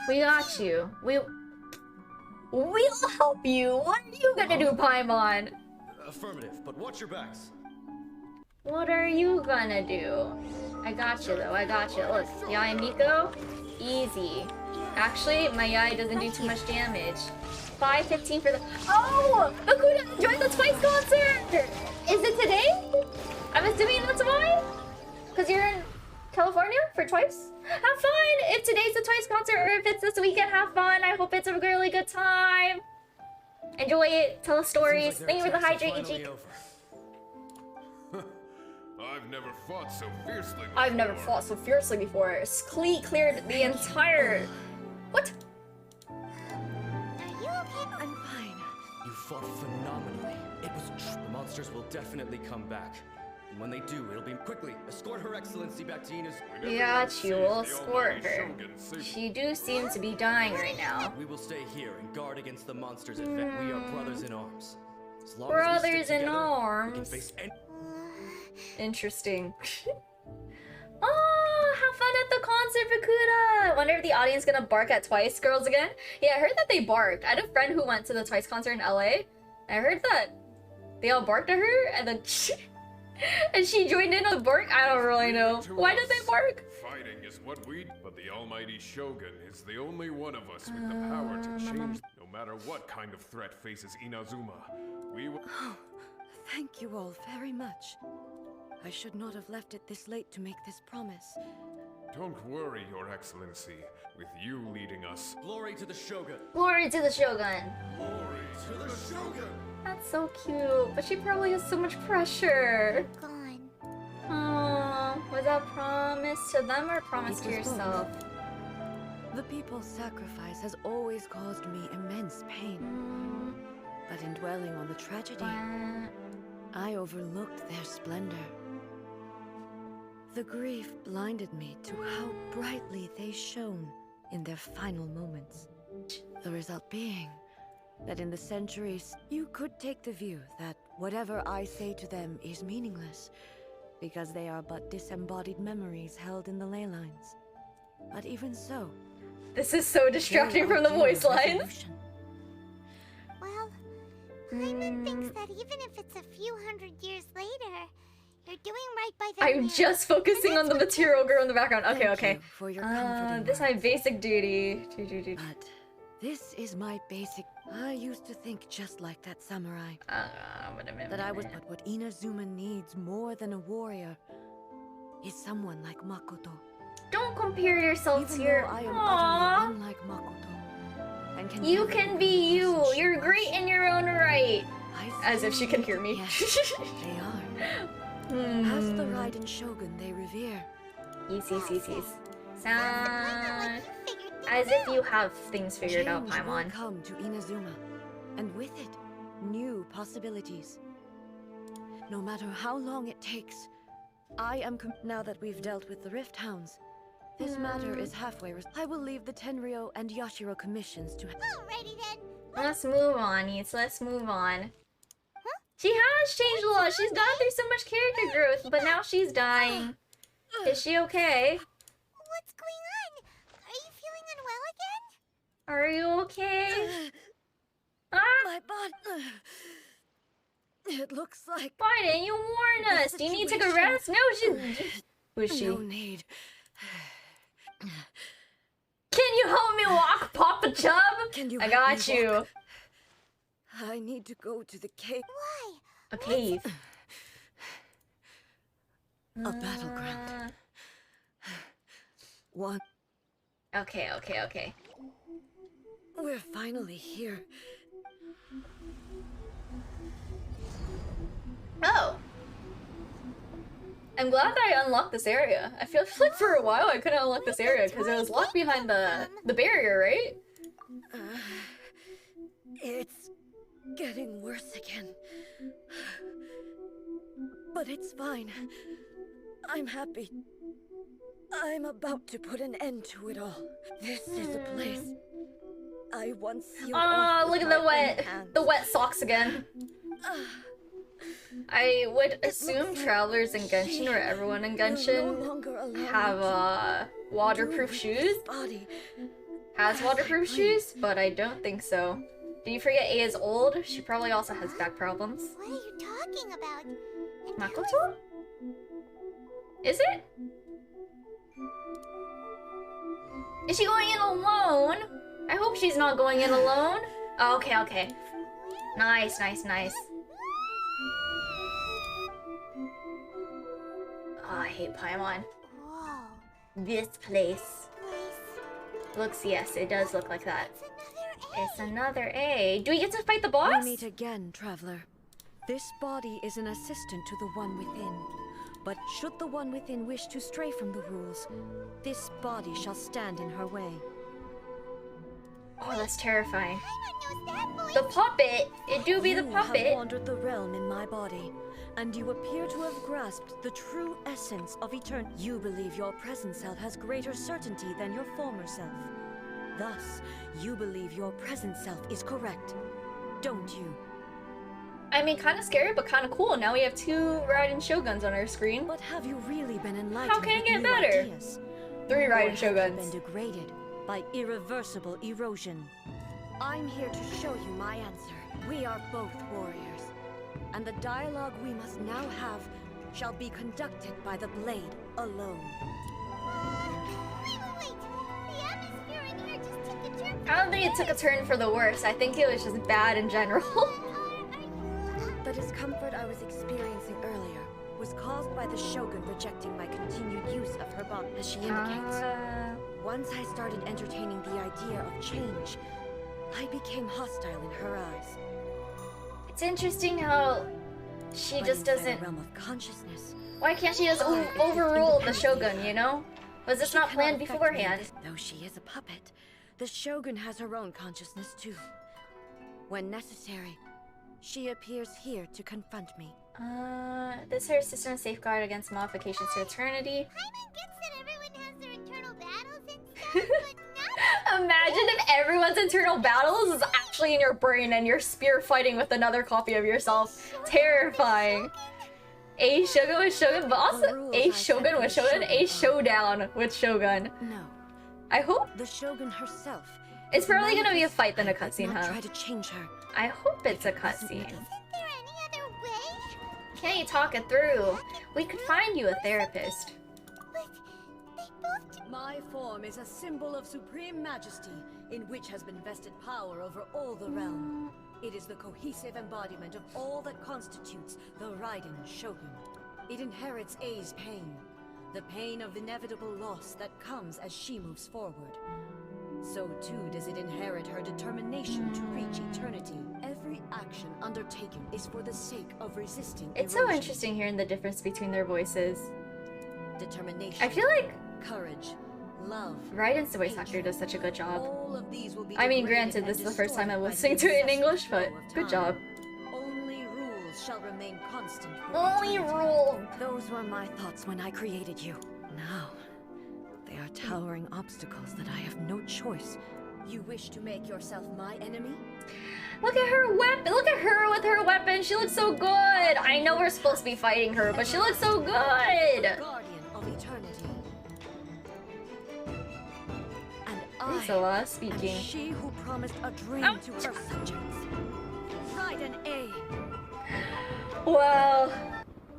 We got you. We'll help you. What are you gonna do, Paimon? Affirmative, but watch your backs. What are you gonna do? I got you though, I got you. Look, Yae Miko, easy. Actually, my Yae doesn't do too much damage. 5:15 for the... Oh! Bakuna joined the Twice concert! Is it today? I'm assuming that's why? Because you're in California for Twice? Have fun! If today's the Twice concert or if it's this weekend, have fun. I hope it's a really good time. Enjoy it. Tell us stories. Seems like Thank you for the their attacks are hydrate, finally Ichi. over. I've never fought so fiercely before. I've never fought so fiercely before. Sklee cleared the entire... What? Are you okay? I'm fine. You fought phenomenally. It was the monsters will definitely come back. And when they do, it'll be quickly escort Her Excellency back to Ina's. Yeah, she will escort her. She do seem to be dying right now. We will stay here and guard against the monsters. We are brothers in arms. As long Brothers as we stick in together, arms. we can face any. Interesting. Oh, have fun at the concert, Fukuda! Wonder if the audience gonna bark at Twice girls again? Yeah, I heard that they bark. I had a friend who went to the Twice concert in LA. I heard that they all barked at her, and then and she joined in on the bark. I don't really know. Why did they bark? Fighting is what we do, but the Almighty Shogun is the only one of us with the power to change. No matter what kind of threat faces Inazuma, we will. Oh, thank you all very much. I should not have left it this late to make this promise. Don't worry, Your Excellency. With you leading us. Glory to the Shogun. Glory to the Shogun. Glory to the Shogun. That's so cute, but she probably has so much pressure. Gone. Aww, was that promise to them or promise to yourself? The people's sacrifice has always caused me immense pain. But in dwelling on the tragedy, I overlooked their splendor. The grief blinded me to how brightly they shone in their final moments. The result being that in the centuries, you could take the view that whatever I say to them is meaningless, because they are but disembodied memories held in the ley lines. But even so, this is so distracting from the voice lines. Well, Hyman thinks that even if it's a few hundred years later, you're doing right by them. I'm just focusing on the material girl in the background. Okay, Thank okay. you for your comforting This is my words. basic duty. But this is my basic. I used to think just like that samurai. That I was. But what Inazuma needs more than a warrior is someone like Makoto. Don't compare yourself Even to your. though I am Aww. utterly unlike Makoto, and can You never can be be the you. person she You're was, great in your own right. As if she can hear me. Yes, they are. As the Raiden Shogun they revere. Yes. Sound as if you have things figured out, Change will Paimon. come to Inazuma, and with it, new possibilities. No matter how long it takes, I am now that we've dealt with the Rift Hounds. This matter is halfway. I will leave the Tenryo and Yashiro commissions to. Alrighty then. Let's move on, Eats. Let's move on. She has changed a lot. She's gone through so much character growth, but now she's dying. Is she okay? What's going on? Are you feeling unwell again? Are you okay? My body. It looks like. Why didn't you warn us? Do you need to take a rest? No, who is she? No need. Can you help me walk, Papa Chub? Can you I help got me you. walk? I need to go to the cave. Why? A cave. A battleground. One. Okay. We're finally here. Oh. I'm glad that I unlocked this area. I feel like for a while I couldn't unlock this area because it was locked behind the barrier, right? It's getting worse again. But it's fine. I'm happy. I'm about to put an end to it all. This is a place I once sealed off Oh, with look at my own the hands. wet socks again. I would assume travelers in Genshin, or everyone in Genshin, have waterproof shoes. Has waterproof shoes, but I don't think so. Do you forget A is old? She probably also has back problems. What are you talking about? And Makoto? Is it? Is she going in alone? I hope she's not going in alone. Oh, okay. Nice. Oh, I hate Paimon. Whoa. This place. Looks, yes, it does look like that. It's another A. Do we get to fight the boss? We meet again, traveler. This body is an assistant to the one within. But should the one within wish to stray from the rules, this body shall stand in her way. Oh, that's terrifying. Paimon knows that voice. The puppet! It do be the You have puppet. wandered the realm in my body, and you appear to have grasped the true essence of eternity. You believe your present self has greater certainty than your former self. Thus, you believe your present self is correct, don't you? I mean, kind of scary, but kind of cool. Now we have 2 Raiden Shoguns on our screen. But have you really been enlightened? How can it get with new better? Ideas? 3 Or Raiden have Shoguns. you been degraded by irreversible erosion? I'm here to show you my answer. We are both warriors, and the dialogue we must now have shall be conducted by the blade alone. Wait. The atmosphere in here just took a turn. I don't think it took a turn for the worse. I think it was just bad in general. The discomfort I was experiencing earlier was caused by the Shogun rejecting my continued use of her body, as she indicates. Once I started entertaining the idea of change, I became hostile in her eyes. It's interesting how she But just inside doesn't... a realm of consciousness, Why can't she just overrule the Shogun, you know? Was this she not cannot planned affect me beforehand? Though she is a puppet, the Shogun has her own consciousness too. When necessary, she appears here to confront me. This her system is safeguard against modifications to eternity. Paimon gets that everyone has their internal battles and stuff, but not... Imagine if everyone's internal battles is actually in your brain and you're spear fighting with another copy of yourself. Terrifying. A Shogun with Shogun, but also a Shogun with Shogun, a showdown with Shogun. No, I hope the Shogun herself. it's probably gonna be a fight than a I would cutscene, not huh? try to change her. I hope it's a cutscene. Isn't there any other way? Can't you talk it through? We could find you a therapist. But they both... My form is a symbol of supreme majesty, in which has been vested power over all the realm. It is the cohesive embodiment of all that constitutes the Raiden Shogun. It inherits Ei's pain, the pain of inevitable loss that comes as she moves forward. So too does it inherit her determination to reach eternity. Every action undertaken is for the sake of resisting It's so erosion. interesting hearing the difference between their voices. Determination. I feel like courage, love. Raiden's voice actor does such a good job. All of these will be I mean, degraded granted, this is and the first time I'm destroyed by listening to it in the English, incessant but flow of good time. job. Only rules shall remain constant. for Only eternity. rule. Those were my thoughts when I created you. Now, they are towering obstacles that I have no choice. You wish to make yourself my enemy? Look at her weapon. Look at her with her weapon. She looks so good. I know we're supposed to be fighting her, but she looks so good. Guardian of eternity. And I Isala am speaking. she who promised a dream Oh. to her subjects. Raiden A. Well,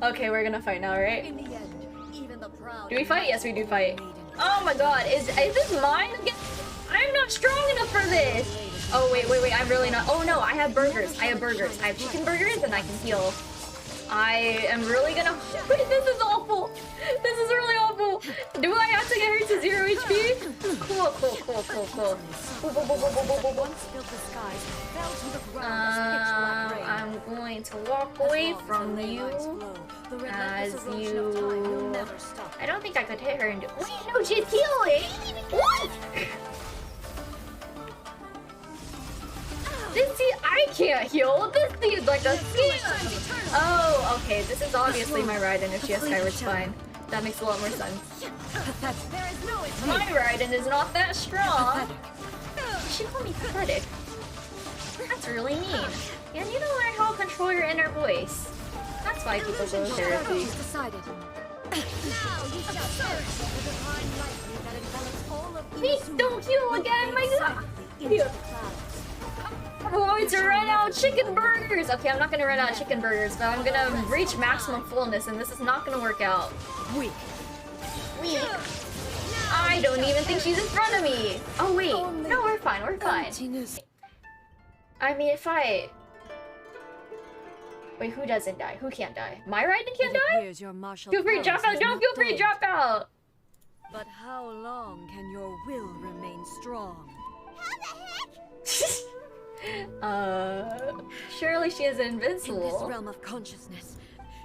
okay, we're gonna fight now, right? In the end, even the proud. Do we fight? Yes, we do fight. maiden Oh my god, is this mine again? I'm not strong enough for this. Oh wait, I'm really not. Oh no, I have burgers. I have chicken burgers and I can heal. I am really gonna. Wait, this is awful. This is really awful. Do I have to get her to 0 HP? Cool. once filled the skies fell to the ground as pitch black rain. I'm going to walk away from you as you. I don't think I could hit her and do. Wait, no, she's healing. What? I can't heal. This seems like a scam. Oh, okay. This is obviously my Raiden if she has Skyward Spine. That makes a lot more sense. My Raiden is not that strong. She called me pathetic. That's really mean. And you don't learn how to control your inner voice. That's why people go to therapy. Decided. Now you shall perish with the divine lightning that envelops all of Please Inazuma don't heal will again, my fade god. silently into the clouds. I'm going to run out of chicken burgers! Okay, I'm not gonna run out of chicken burgers, but I'm gonna reach maximum fullness, and this is not gonna work out. Weak. I don't even think she's in front of me! Oh wait, no, we're fine. Emptiness. I mean, if I... Wait, who doesn't die? Who can't die? My Raiden can't It die? appears your martial Feel free to drop prowess out! has Don't not feel free to dulled. drop out! But how long can your will remain strong? Surely she is In this invincible. realm of consciousness,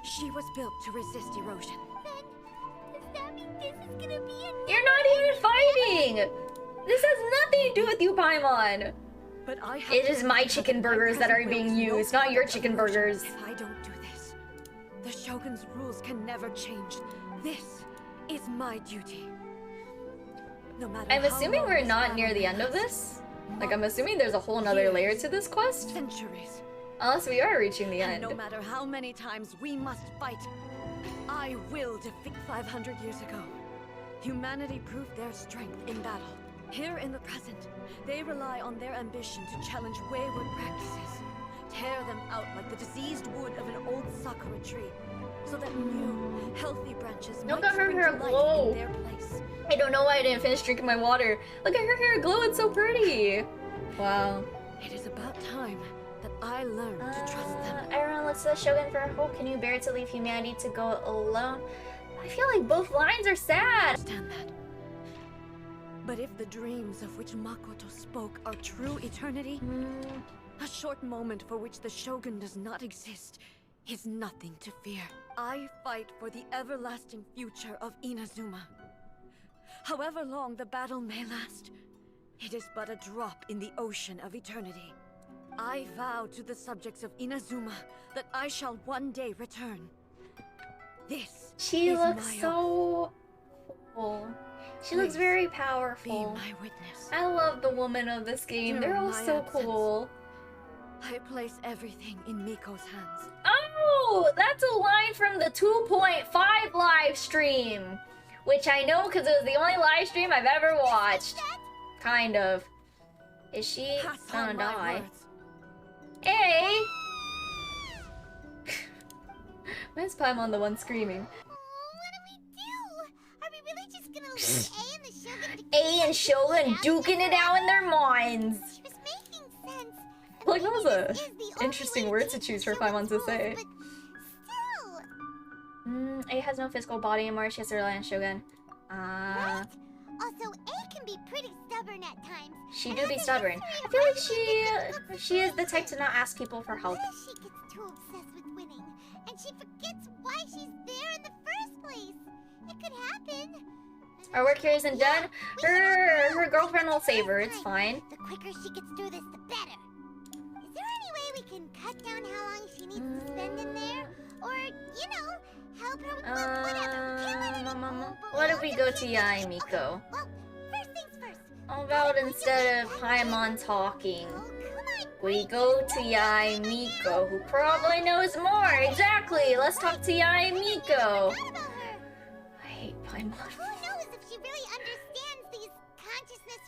she was built to resist erosion. Does that mean this is gonna be a... You're not even fighting! This has nothing to do with you, Paimon! But I have It to is my remember chicken that my burgers that are present will being is no used, not your part of chicken erosion burgers. If I don't do this, The Shogun's rules can never change. This is my duty. No matter I'm how assuming long we're this not battle near the may end of last, this. Like, I'm assuming there's a whole nother layer to this quest. centuries. Unless we are reaching the And end. no matter how many times we must fight, I will defeat. 500 years ago, humanity proved their strength in battle. Here in the present, they rely on their ambition to challenge wayward practices. Tear them out like the diseased wood of an old sakura tree, so that new, healthy branches Look might at her spring hair to life glow. in their place. I don't know why I didn't finish drinking my water. Look at her hair glow, it's so pretty. Wow. It is about time that I learn to trust them. Everyone looks to the Shogun for hope. Can you bear to leave humanity to go alone? I feel like both lines are sad. Understand that. But if the dreams of which Makoto spoke are true eternity, a short moment for which the Shogun does not exist is nothing to fear. I fight for the everlasting future of Inazuma. However long the battle may last, it is but a drop in the ocean of eternity. I vow to the subjects of Inazuma that I shall one day return. This She is looks my oath. so cool. She looks Please, very Be powerful. my witness. I love the women of this game. They're all During my so absence. cool. I place everything in Miko's hands. Oh, that's a line from the 2.5 live stream. Which I know because it was the only live stream I've ever watched. Kind of. Is she Pass gonna on my die? words. Hey! Where's Paimon the one screaming? What do? Are we really just gonna leave A and the Shogun to A and Shogun duking it out in their minds. She was making sense. Like, that was Maybe a this is the only interesting way word to change choose the for Paimon Shogun's to rules, say. but still. A has no physical body anymore. She has to rely on Shogun. Right? Also, A can be pretty stubborn at times. She and do has be a stubborn. history I of feel like rising against she is the type to not ask people for help. What if she gets too obsessed with winning, and she forgets why she's there in the first place? It could happen. Our work here isn't done. we can help Her girlfriend will the save her. first It's time. fine. The quicker she gets through this, the better. Is there any way we can cut down how long she needs to spend in there? Or, you know, help her with whatever. We can't let it go, but What if want we to go keep to it- Yae Miko? Okay, well, first things first. How about instead of Paimon talking, Oh, come on. we go to Yae Miko, who probably knows more. Exactly. Let's talk to Yae Miko. Forgot about her. I hate Paimon. Who knows if she really understands these consciousness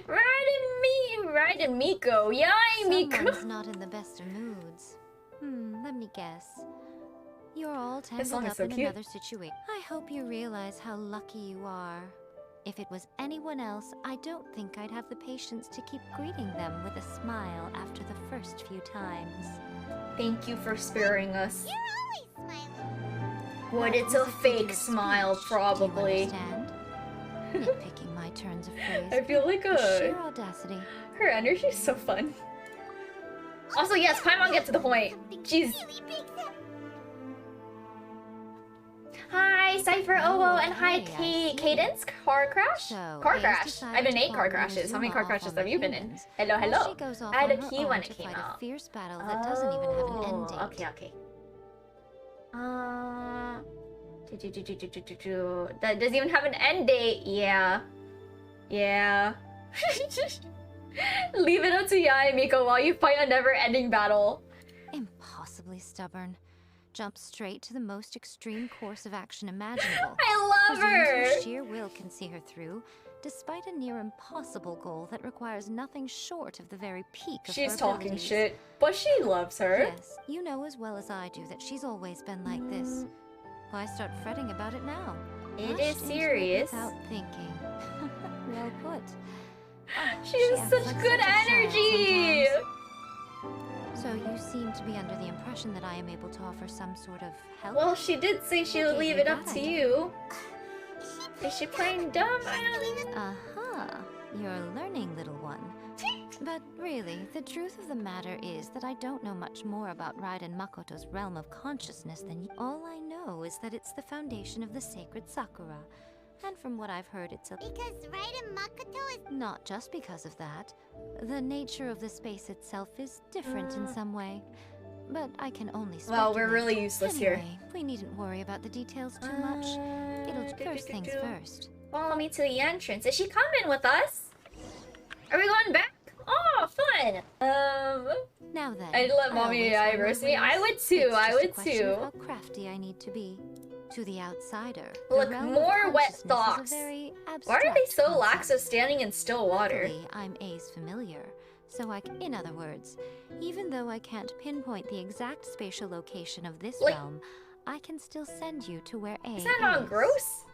Raiden Miko. Yae Miko. Someone's not in the best of moods. Let me guess. You're all This song tangled is up so in cute. another situation. I hope you realize how lucky you are. If it was anyone else, I don't think I'd have the patience to keep greeting them with a smile after the first few times. Thank you for sparing us. You're always smiling. But it's a fake smile, probably. Do you understand? Nitpicking my turns of phrase. I feel like with sheer audacity. her energy is so fun. Also, yes, Paimon, get to the point. Jeez. Really big that Hi, Cypher, Owo, and hi, okay, I see. Cadence. Car crash? So, Car Ace crash. decided I've been to 8 car follow crashes. How many Inazuma car off crashes on have the you been in? humans, Hello, while hello. she goes off I had on a her key own when to it came fight out. a fierce battle that doesn't even have an end date. Okay, okay. That doesn't even have an end date. Yeah. Yeah. Leave it up to Yae Miko while you fight a never-ending battle. Impossibly stubborn. Jump straight to the most extreme course of action imaginable. I love Presumes her. her sheer will can see her through, despite a near impossible goal that requires nothing short of the very peak of She's her talking abilities. shit, but she loves her. Yes, you know as well as I do that she's always been like this. Why start fretting about it now? It Rushed is into it serious. without thinking. Well put. She has acts such like good such a child energy. sometimes. So you seem to be under the impression that I am able to offer some sort of help? Well, she did say she would Okay, leave you it up got to it. you. Is she playing dumb? I don't know. Aha, you're learning, little one. But really, the truth of the matter is that I don't know much more about Raiden Makoto's realm of consciousness than you. All I know is that it's the foundation of the Sacred Sakura. And from what I've heard, it's a... because Raiden Makoto is Not just because of that. The nature of the space itself is different in some way. but I can only speculate. Well, we're really useless anyway, here. We needn't worry about the details too much. It'll first things first. Follow me to the entrance. Is she coming with us? Are we going back? Oh, fun! Now then, I'd let mommy Yae roast me. I would too. I would too. How crafty I need to be. To the outsider. Look, more wet socks. Why are they so lax of standing in still water? Luckily, I'm A's familiar, so in other words, even though I can't pinpoint the exact spatial location of this realm, I can still send you to where A is. Is that not gross?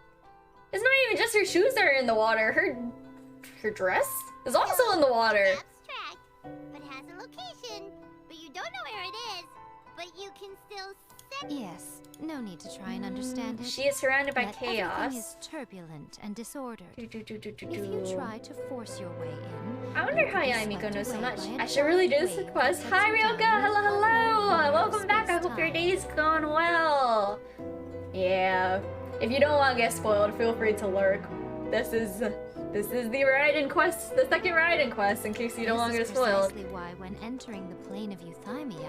It's not even just her shoes that are in the water. Her dress is also in the water. Abstract, but has a location. But you don't know where it is. But you can still send. Yes, no need to try and understand it. She is surrounded by chaos. Everything is turbulent and disordered. If you try to force your way in, I wonder how Yae Miko knows so much. I should really do this quest. Hi Ryoka, hello, hello. Welcome back. I hope your day's gone well. Yeah. If you don't want to get spoiled, feel free to lurk. This is the Raiden quest, the second Raiden quest, in case you don't want to get spoiled. This is precisely why, when entering the plane of Euthymia,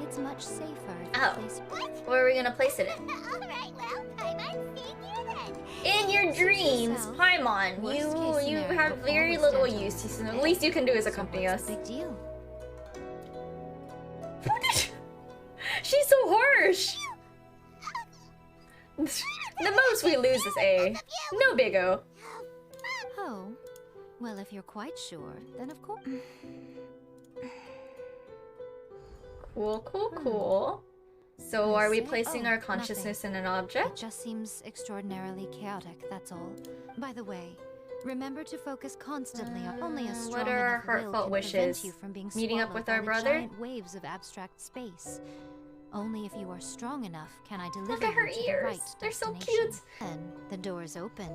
it's much safer to place. Where are we gonna place it in? Alright, well, Paimon, seeing you then. In your dreams, Paimon. You have very little use. The least you can do is accompany us. Big deal. She's so harsh. The most we lose is A. No big O. Oh, well, if you're quite sure, then of course. Cool. So are we placing our consciousness in an object? It just seems extraordinarily chaotic, that's all. By the way, remember to focus constantly on only a strong what are our enough will heartfelt can wishes? prevent you from being Meeting up swallowed with by our the brother? giant waves of abstract space. Only if you are strong enough can I deliver Look at her you to the ears. right They're so destination. cute. Then the door is open.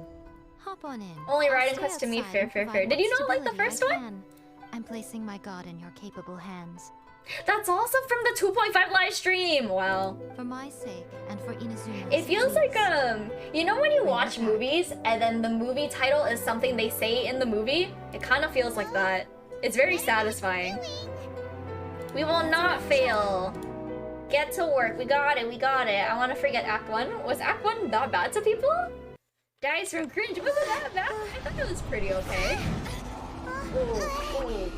Hop on in. Only I'll Raiden stay quest to me, outside fair. and provide Did you what not like the stability first I one? can. I'm placing my god in your capable hands. That's also from the 2.5 live stream. Well, for my sake and for Inazuma's. It feels like you know when you watch movies and then the movie title is something they say in the movie? It kind of feels like that. It's very satisfying. We will not fail. Get to work. We got it. I want to forget Act 1. Was Act 1 that bad to people? Dies from cringe. Was it that bad? I thought it was pretty okay. Ooh.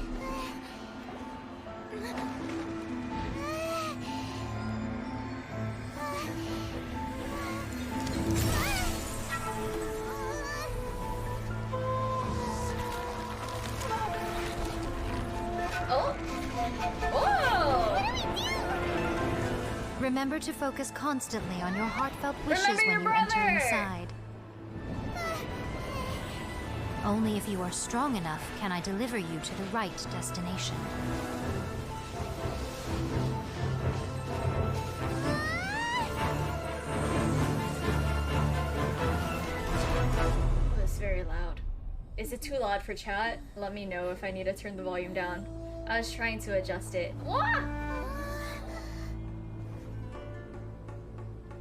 Remember to focus constantly on your heartfelt wishes Remember when you your enter brother! inside. Only if you are strong enough can I deliver you to the right destination. Oh, it's very loud. Is it too loud for chat? Let me know if I need to turn the volume down. I was trying to adjust it. What?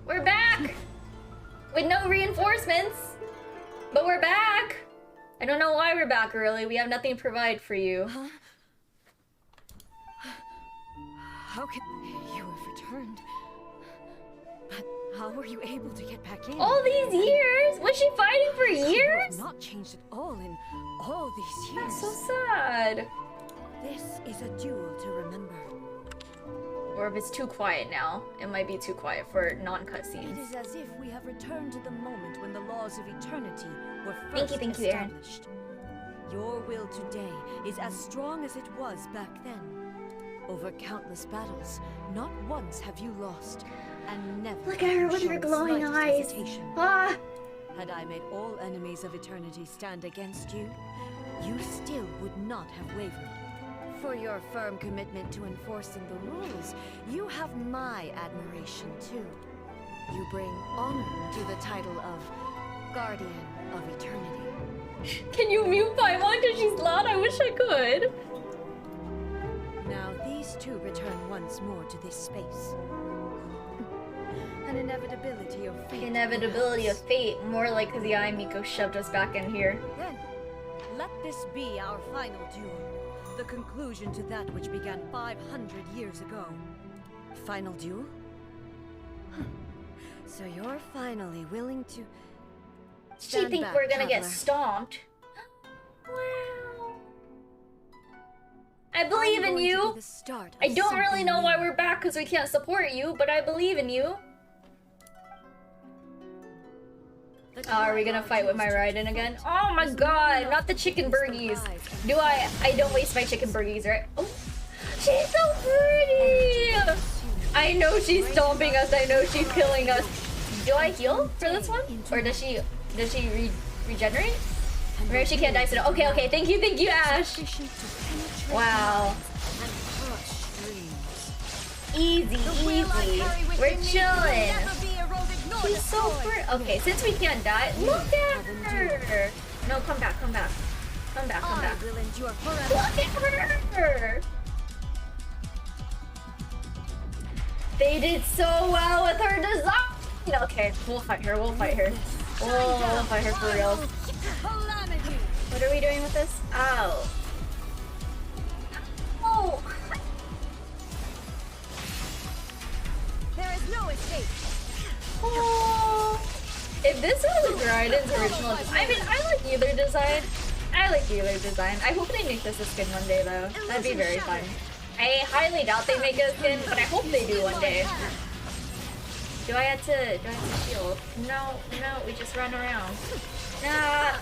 We're back! With no reinforcements! But we're back! I don't know why we're back early. We have nothing to provide for you. Huh? How can you have returned? But how were you able to get back in? All these years? Was she fighting for You years? have not changed at all in all these years. That's so sad. This is a duel to remember. Or if it's too quiet now, it might be too quiet for non-cutscenes. It is as if we have returned to the moment when the laws of eternity were first Thank you, Aaron. established. Your will today is as strong as it was back then. Over countless battles, not once have you lost, and never. Look at her with her glowing eyes. Ah! Had I made all enemies of eternity stand against you, you still would not have wavered. For your firm commitment to enforcing the rules, you have my admiration too. You bring honor to the title of Guardian of Eternity. Can you mute Paimon because she's loud? I wish I could. Now these two return once more to this space. An inevitability of fate. Inevitability of fate. More like because the Yae Miko shoved us back in here. Then, let this be our final duel. The conclusion to that which began 500 years ago. Final duel? So you're finally willing to... She Stand think back, we're gonna get traveler. stomped. Wow. I believe in you. I don't really know why we're back because we can't support you, but I believe in you. Oh, are we gonna fight with my Raiden again? Oh my god, not the chicken burgies. I don't waste my chicken burgies, right? Oh, she's so pretty! I know she's stomping us, I know she's killing us. Do I heal for this one? Or does she regenerate? Maybe she can't die soon. Okay, thank you, Ash. Wow. Easy. We're chilling. She's so pretty. Okay, since we can't die, look at her. No, come back. Come back. Look at her. They did so well with her design. Okay, we'll fight her. We'll fight her for real. What are we doing with this? Ow. Oh. There is no escape. Oh. If this was Raiden's original design, I mean, I like either design. I hope they make this a skin one day, though. That'd be very fun. I highly doubt they make a skin, but I hope they do one day. Do I have to shield? No, we just run around. Nah.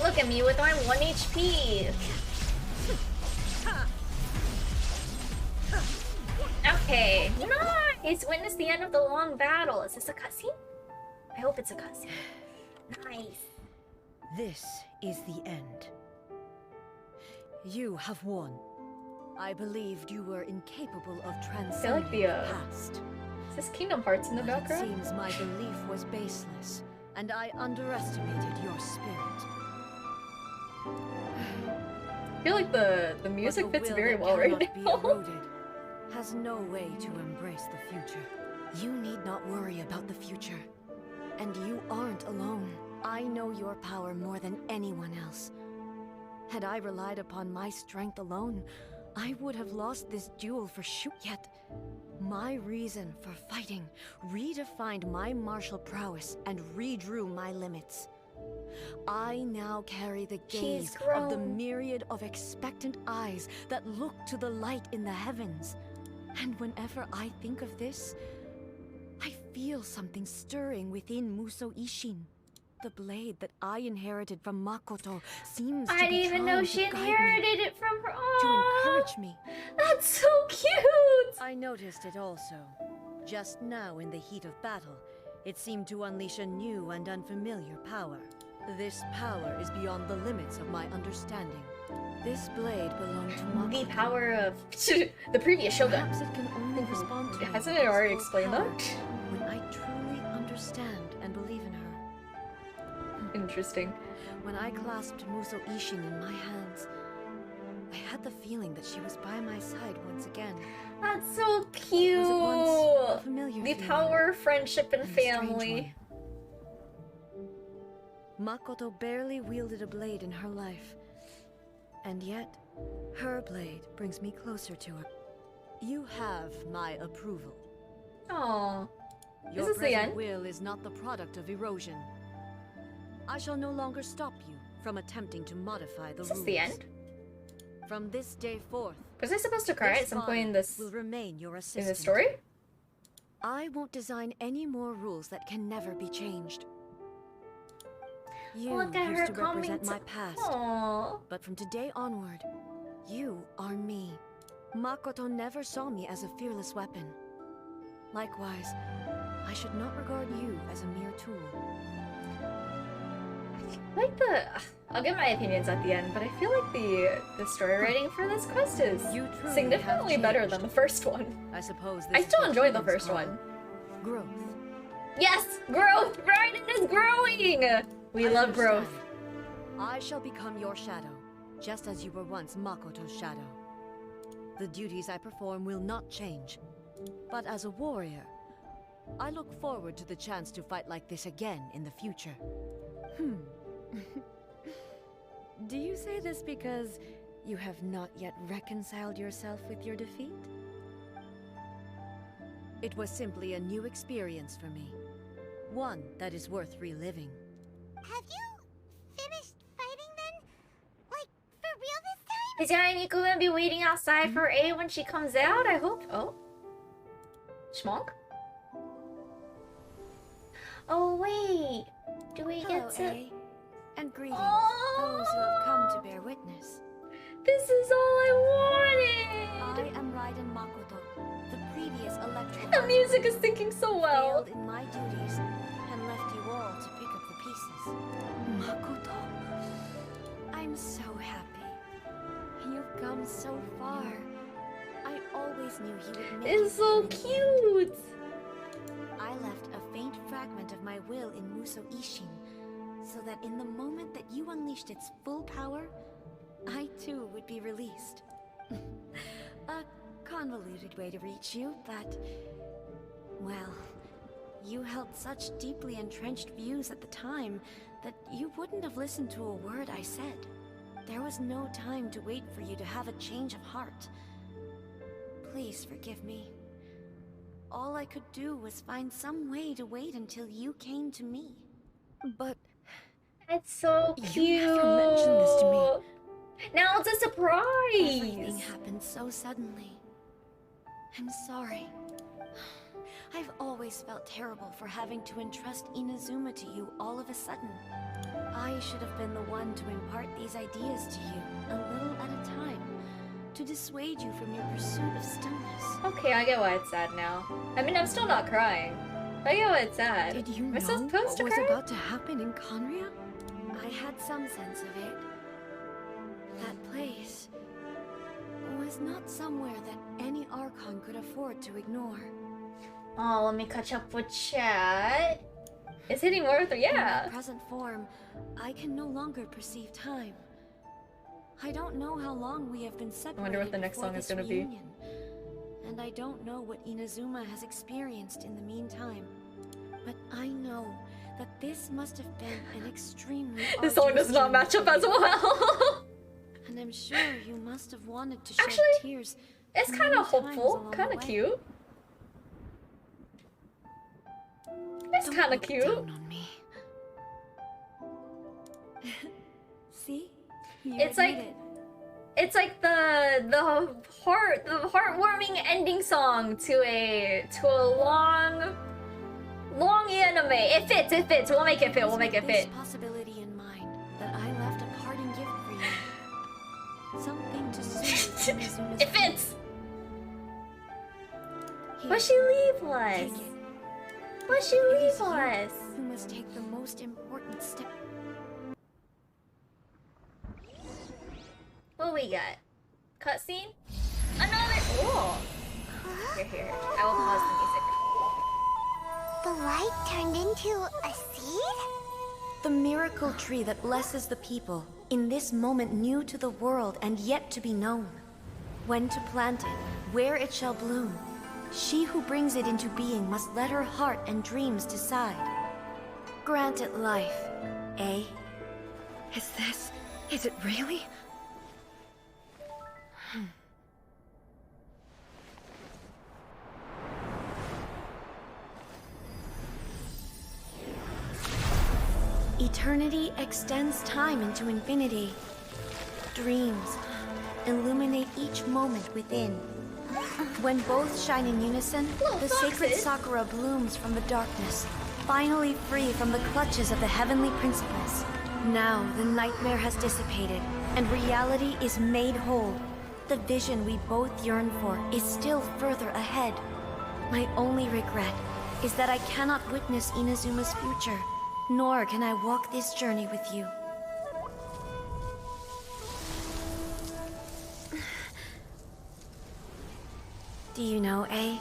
Look at me with my 1 HP. Okay, nice! Witness the end of the long battle. Is this a cutscene? I hope it's a cutscene. Nice. This is the end. You have won. I believed you were incapable of transcending the past. Is this Kingdom Hearts in the But background? It seems my belief was baseless, and I underestimated your spirit. I feel like the music But the fits will very that well right cannot be now. eroded has no way to embrace the future. You need not worry about the future. And you aren't alone. I know your power more than anyone else. Had I relied upon my strength alone, I would have lost this duel for sure. Yet, my reason for fighting redefined my martial prowess and redrew my limits. I now carry the gaze of the myriad of expectant eyes that look to the light in the heavens. And whenever I think of this, I feel something stirring within Musou Ishin. The blade that I inherited from Makoto seems to be I didn't even know trying she to guide inherited me, it from her. to Aww, encourage me. That's so cute! I noticed it also. Just now in the heat of battle, it seemed to unleash a new and unfamiliar power. This power is beyond the limits of my understanding. This blade belonged to Makoto. The power of the previous Shogun. Perhaps it can only respond to Hasn't it already explained that? when I truly understand and believe in her. Interesting. When I clasped Musou Ishin in my hands, I had the feeling that she was by my side once again. That's so cute. Was at once a familiar The feeling power of friendship and and a strange family. Makoto barely wielded a blade in her life. And yet, her blade brings me closer to her. You have my approval. Aww. Your Is this the present end? will is not the product of erosion. I shall no longer stop you from attempting to modify the Is rules. this the end? From this day forth, Was I supposed to cry at some point in this will remain your in assistant. this story? I won't design any more rules that can never be changed. You Look at her used to represent coming my to- past, Aww. but from today onward, you are me. Makoto never saw me as a fearless weapon. Likewise, I should not regard you as a mere tool. Like I'll give my opinions at the end, but I feel like the story writing for this quest is You truly significantly have better changed. than the first one. I suppose this I is still what enjoyed the humans first call one. Growth. Yes, growth. Raiden is growing. We I love growth. understand. I shall become your shadow, just as you were once Makoto's shadow. The duties I perform will not change. But as a warrior, I look forward to the chance to fight like this again in the future. Do you say this because you have not yet reconciled yourself with your defeat? It was simply a new experience for me. One that is worth reliving. Have you finished fighting then? Like, for real this time? Is Yae Miko gonna be waiting outside for A when she comes out? I hope. Oh. Schmonk? Oh, wait. Do we get to... A. And greetings, Oh! those who have come to bear witness. This is all I wanted! I am Raiden Makoto, the previous Electro. The music is syncing so well. Failed in my duties and left you all to pick up the pieces. Makoto, I'm so happy. You've come so far. I always knew you would make It's so cute. I left a faint fragment of my will in Muso Ishin, so that in the moment that you unleashed its full power, I too would be released. A convoluted way to reach you, but... well, you held such deeply entrenched views at the time that you wouldn't have listened to a word I said. There was no time to wait for you to have a change of heart. Please forgive me. All I could do was find some way to wait until you came to me. But... it's so cute. you never mentioned this to me. Now it's a surprise. Everything happened so suddenly. I'm sorry. I've always felt terrible for having to entrust Inazuma to you all of a sudden. I should have been the one to impart these ideas to you, a little at a time, to dissuade you from your pursuit of stillness. Okay, I get why it's sad now. I mean, I'm still not crying. I get why it's sad. Did you Am know I still supposed what to was cry? about to happen in Conria? I had some sense of it. That place was not somewhere that any Archon could afford to ignore. Oh, let me catch up with chat. It's hitting more with yeah. In my present form, I can no longer perceive time. I don't know how long we have been separated. I wonder what the next before song is this gonna be. reunion. And I don't know what Inazuma has experienced in the meantime. But I know that this must have been an extremely This song arduous does not journey match up for as you. well. And I'm sure you must have wanted to shed Actually, tears. It's many kind of times hopeful, along kind the of way. cute. It's Don't kind of look cute. down on me. See? You It's admit like- it. It's like the heartwarming ending song to a long anime. It fits. We'll make it fit. We'll make it With fit. this possibility in mind, that I left a parting gift for you. Something to soothe Inazuma's It fits. Here, What she leave us? take it. What she It leave is you us? who must take the most important step. What we got? Cutscene? Another. Oh. Here. I will pause the music. The light turned into a seed? The miracle tree that blesses the people, in this moment new to the world and yet to be known. When to plant it, where it shall bloom. She who brings it into being must let her heart and dreams decide. Grant it life, eh? Is it really? Eternity extends time into infinity. Dreams illuminate each moment within. When both shine in unison, the sacred Sakura blooms from the darkness, finally free from the clutches of the heavenly principles. Now the nightmare has dissipated, and reality is made whole. The vision we both yearn for is still further ahead. My only regret is that I cannot witness Inazuma's future, nor can I walk this journey with you. Do you know, A?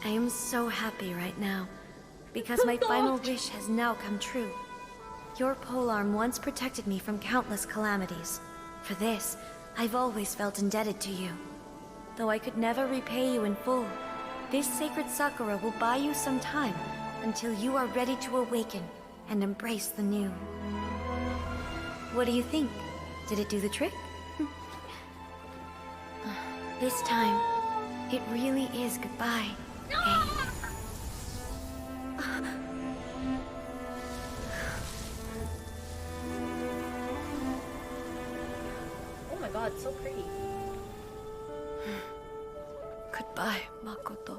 I am so happy right now, because my final wish has now come true. Your polearm once protected me from countless calamities. For this, I've always felt indebted to you. Though I could never repay you in full, this sacred Sakura will buy you some time until you are ready to awaken and embrace the new. What do you think? Did it do the trick? This time, it really is goodbye. Oh my god, so pretty. Goodbye, Makoto.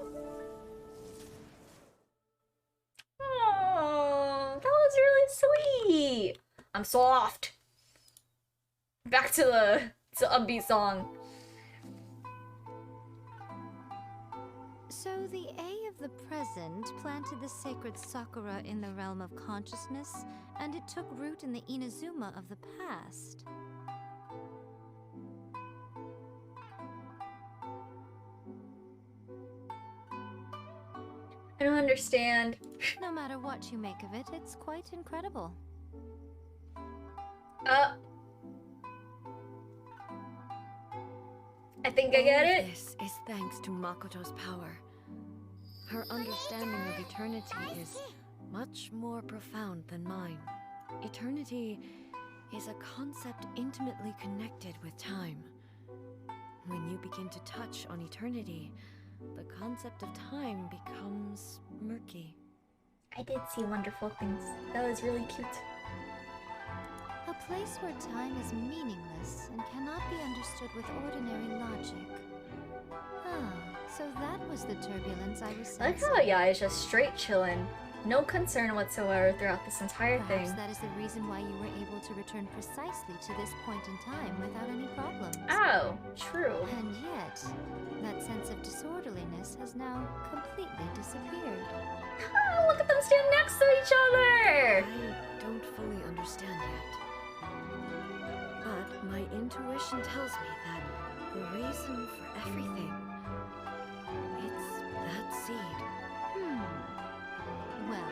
Oh, that was really sweet. I'm soft. Back to the upbeat song. So the A of the present planted the sacred Sakura in the realm of consciousness, and it took root in the Inazuma of the past. I don't understand. No matter what you make of it, it's quite incredible. I think I get it. This is thanks to Makoto's power. Her understanding of eternity is much more profound than mine. Eternity is a concept intimately connected with time. When you begin to touch on eternity, the concept of time becomes murky. I did see wonderful things. That was really cute. A place where time is meaningless and cannot be understood with ordinary logic. Ah, so that was the turbulence I was I like sensing. how Yae is just straight chilling. No concern whatsoever throughout this entire Perhaps thing. that is the reason why you were able to return precisely to this point in time without any problems. Oh, true. And yet, that sense of disorderliness has now completely disappeared. Oh, look at them stand next to each other! I don't fully understand yet. But my intuition tells me that the reason for everything, it's that seed. Well,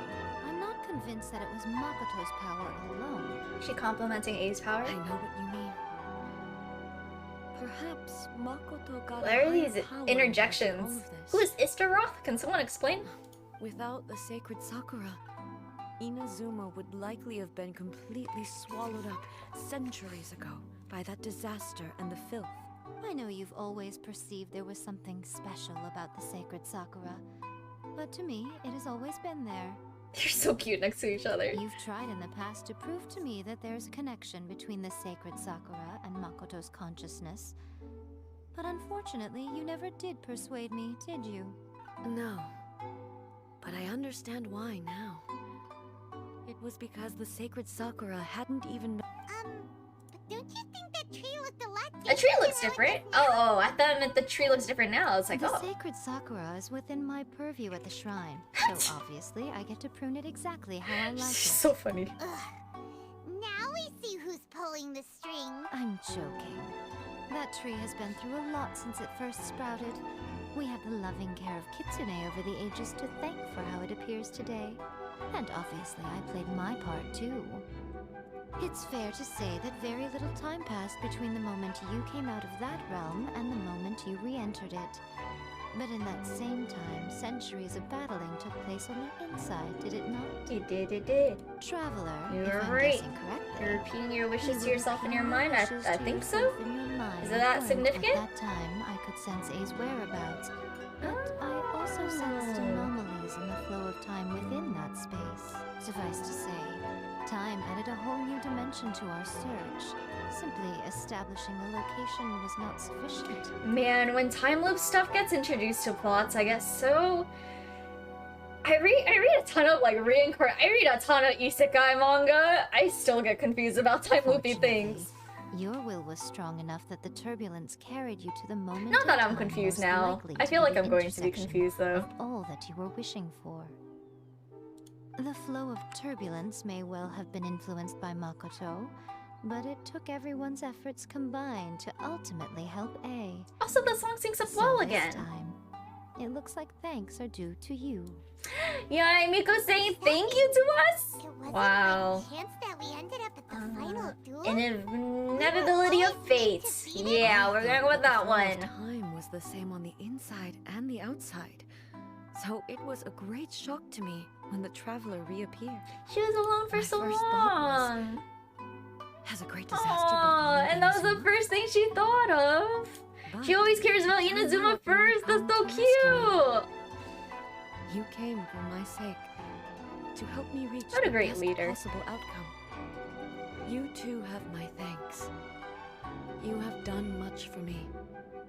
I'm not convinced that it was Makoto's power alone. She complimenting A's power? I know what you mean. Perhaps Makoto got What are a these higher power interjections? in all of this. Who is Istaroth? Can someone explain? Without the Sacred Sakura, Inazuma would likely have been completely swallowed up centuries ago by that disaster and the filth. I know you've always perceived there was something special about the Sacred Sakura, but to me, it has always been there. They're so cute next to each other. You've tried in the past to prove to me that there's a connection between the Sacred Sakura and Makoto's consciousness, but unfortunately, you never did persuade me, did you? No, but I understand why now. It was because the Sacred Sakura hadn't even... But don't you think that tree looked a lot A tree looks different. Oh, I thought it meant the tree looks different now. It's like, The oh. Sacred Sakura is within my purview at the shrine, so obviously I get to prune it exactly how I like it. So funny. Ugh. Now we see who's pulling the string. I'm joking. That tree has been through a lot since it first sprouted. We have the loving care of Kitsune over the ages to thank for how it appears today. And obviously I played my part too. It's fair to say that very little time passed between the moment you came out of that realm and the moment you re-entered it. But in that same time, centuries of battling took place on the inside, did it not? It did. Traveler, You're if I'm right. guessing correctly. You're repeating your wishes You to were yourself in your repeating mind? wishes I to think so? yourself in your mind, Is it that and significant? At that time, I could sense A's whereabouts. But I also sensed anomalies in the flow of time within that space. Suffice to say, time added a whole new dimension to our search. Simply establishing a location was not sufficient. Man, when time loop stuff gets introduced to plots, I guess so. I read a ton of like I read a ton of isekai manga. I still get confused about time loopy things. Your will was strong enough that the turbulence carried you to the moment. Not that in I'm time confused most now. likely I to feel be like the I'm going to be intersection confused though. of all that you were wishing for. The flow of turbulence may well have been influenced by Makoto, but it took everyone's efforts combined to ultimately help A. Also, the song sings up So well this again. time, it looks like thanks are due to you. Yae Miko saying thank you to us? It wasn't Wow. by chance that we ended up at the final duel. Inevitability of fate. Yeah, we're gonna go with that one. Time was the same on the inside and the outside. So it was a great shock to me when the traveler reappeared. She was alone for My so first thought long. Has a great disaster Aww, befallen and that was the Inazuma? first thing she thought of. But She always cares about I'm Inazuma not first. That's come so to rescue cute. You came for my sake, to help me reach What a the great best leader. possible outcome. You too have my thanks. You have done much for me,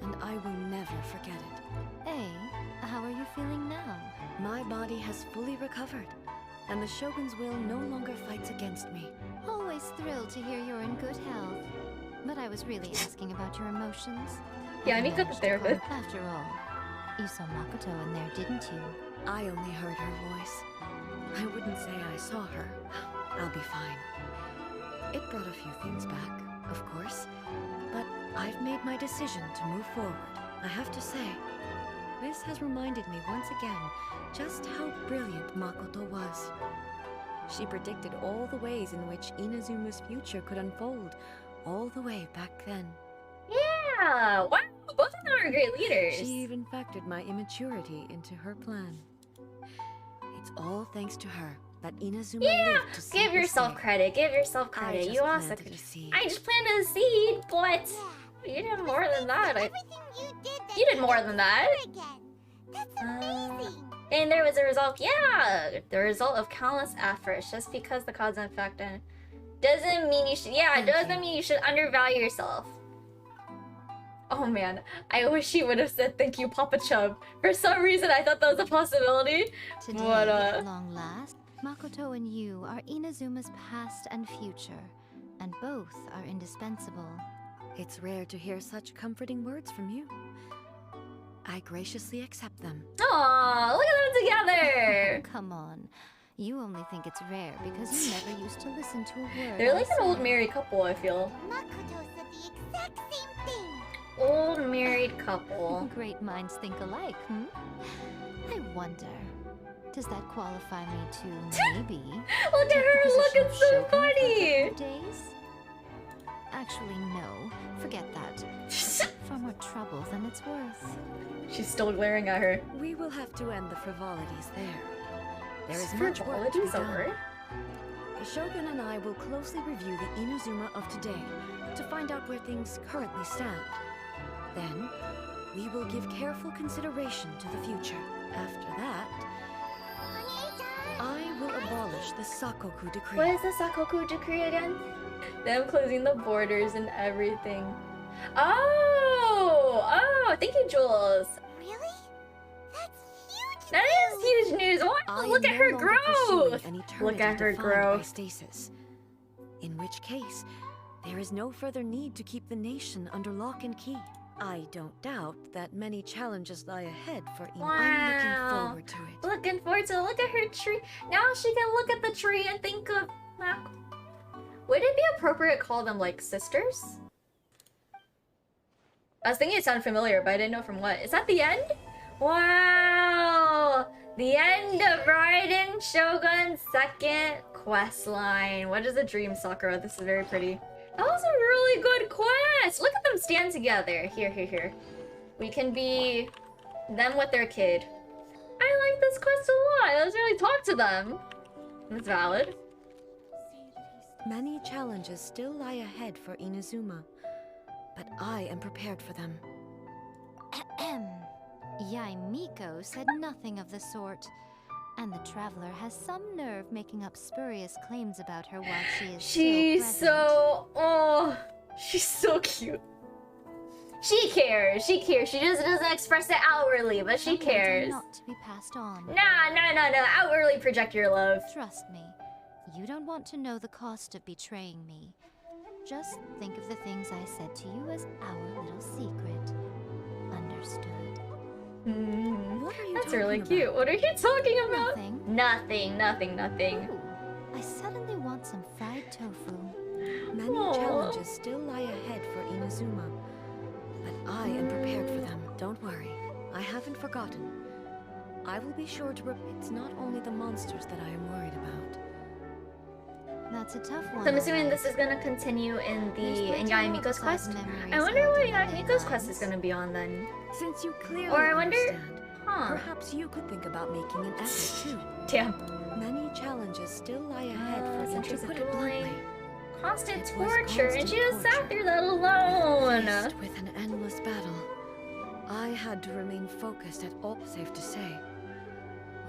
and I will never forget it. Hey, how are you feeling now? My body has fully recovered, and the Shogun's will no longer fights against me. Always thrilled to hear you're in good health. But I was really asking about your emotions. Yeah, Have I you mean, got the managed to therapist. calm- After all, you saw Makoto in there, didn't you? I only heard her voice. I wouldn't say I saw her. I'll be fine. It brought a few things back, of course, but I've made my decision to move forward. I have to say, this has reminded me once again just how brilliant Makoto was. She predicted all the ways in which Inazuma's future could unfold, all the way back then. Yeah! Wow! Both of them are great leaders. She even factored my immaturity into her plan. It's all thanks to her that Inazuma lived to see Give this yourself day. credit. Give yourself I credit. just You also planted could. a seed. I just planted a seed, but you did more than that. Everything you did that You did more than that. again. That's amazing. And there was a result. Yeah, the result of countless efforts. Just because the cause and effect doesn't mean you should. Yeah, it doesn't mean you should undervalue yourself. Oh man, I wish he would have said thank you, Papa Chub. For some reason, I thought that was a possibility. Today, But, at long last, Makoto and you are Inazuma's past and future, and both are indispensable. It's rare to hear such comforting words from you. I graciously accept them. Aw, look at them together. Come on. You only think it's rare because you never used to listen to a word. They're I like an old said. married couple, I feel. Makoto said the exact same thing. Old married couple. Great minds think alike, hmm? I wonder, does that qualify me to maybe Look at take her the position looking of so Shogun for a funny. couple of days? Actually, no. Forget that. Far more trouble than it's worth. She's still glaring at her. We will have to end the frivolities there. There is much work to be Frivolities, a done. word? The Shogun and I will closely review the Inazuma of today to find out where things currently stand. Then, we will give careful consideration to the future. After that, I will abolish the Sakoku decree. What is the Sakoku decree again? Them closing the borders and everything. Oh, thank you, Jules. Really? That's huge. That is huge news. What? I Look am at no her longer pursuing growth. an eternity Look at her defined by growth. stasis. In which case, there is no further need to keep the nation under lock and key. I don't doubt that many challenges lie ahead for Ina. I'm looking forward to it. Looking forward to it. Look at her tree. Now she can look at the tree and think of. Would it be appropriate to call them like sisters? I was thinking it sounded familiar, but I didn't know from what. Is that the end? Wow! The end of Raiden Shogun's second quest line. What is a dream, Sakura? This is very pretty. That was a really good quest! Look at them stand together. Here. We can be them with their kid. I like this quest a lot. Let's really talk to them. That's valid. Many challenges still lie ahead for Inazuma, but I am prepared for them. Yae Miko said nothing of the sort. And the traveler has some nerve making up spurious claims about her while she is She's still present. she's so cute. She cares. She just doesn't express it outwardly, but she Some words are cares. not to be passed on. No. Outwardly project your love. Trust me, you don't want to know the cost of betraying me. Just think of the things I said to you as our little secret. Understood? What are you That's talking really about? cute. What are you talking about? Nothing. Nothing. Ooh, I suddenly want some fried tofu. Many Aw. challenges still lie ahead for Inazuma, but I am prepared for them. Don't worry, I haven't forgotten. I will be sure to It's not only the monsters that I am worried about. That's a tough one. So I'm assuming alright. this is gonna continue in There's plenty Yae more Miko's quest. sad memories I wonder held what in the Yae ley Miko's quest is lines. gonna be on then. Since you clearly Or I wonder- understand, Huh. perhaps you could think about making an effort too. Damn. Many challenges still lie ahead for you, to Intrusive put it dueling. bluntly. Constant It was torture, and she constant just sat torture. through that alone. Faced with an endless battle, I had to remain focused at all. Safe to say,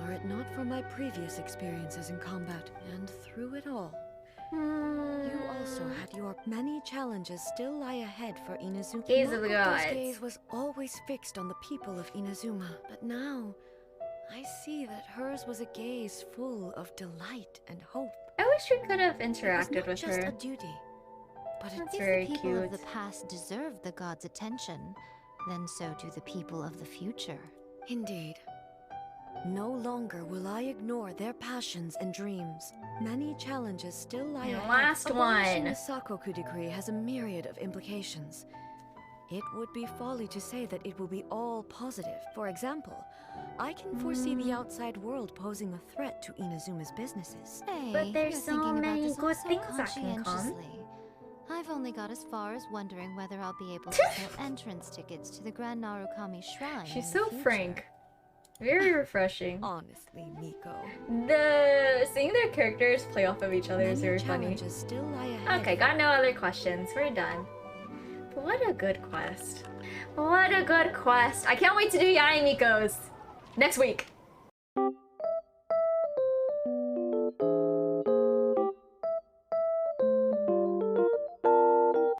were it not for my previous experiences in combat. And through it all, you also had your many challenges still lie ahead for Inazuma. Gaze of the Makoto's gods. gaze was always fixed on the people of Inazuma, but now I see that hers was a gaze full of delight and hope. I wish we could have It was interacted not with just her. a duty, but That's If very the people cute. of the past deserve the gods' attention, then so do the people of the future. Indeed. No longer will I ignore their passions and dreams. Many challenges still lie And ahead. last Abolishing one. the Sakoku decree has a myriad of implications. It would be folly to say that it will be all positive. For example, I can foresee the outside world posing a threat to Inazuma's businesses. Hey, But there's you're so thinking about many this all good so things that can come. conscientiously. I've only got as far as wondering whether I'll be able to sell entrance tickets to the Grand Narukami Shrine. She's in so the future. frank. Very refreshing. Honestly, Miko. Seeing their characters play off of each other is Many very funny. challenges still lie ahead. Okay, got no other questions. We're done. But what a good quest. What a good quest. I can't wait to do Yae Miko's next week.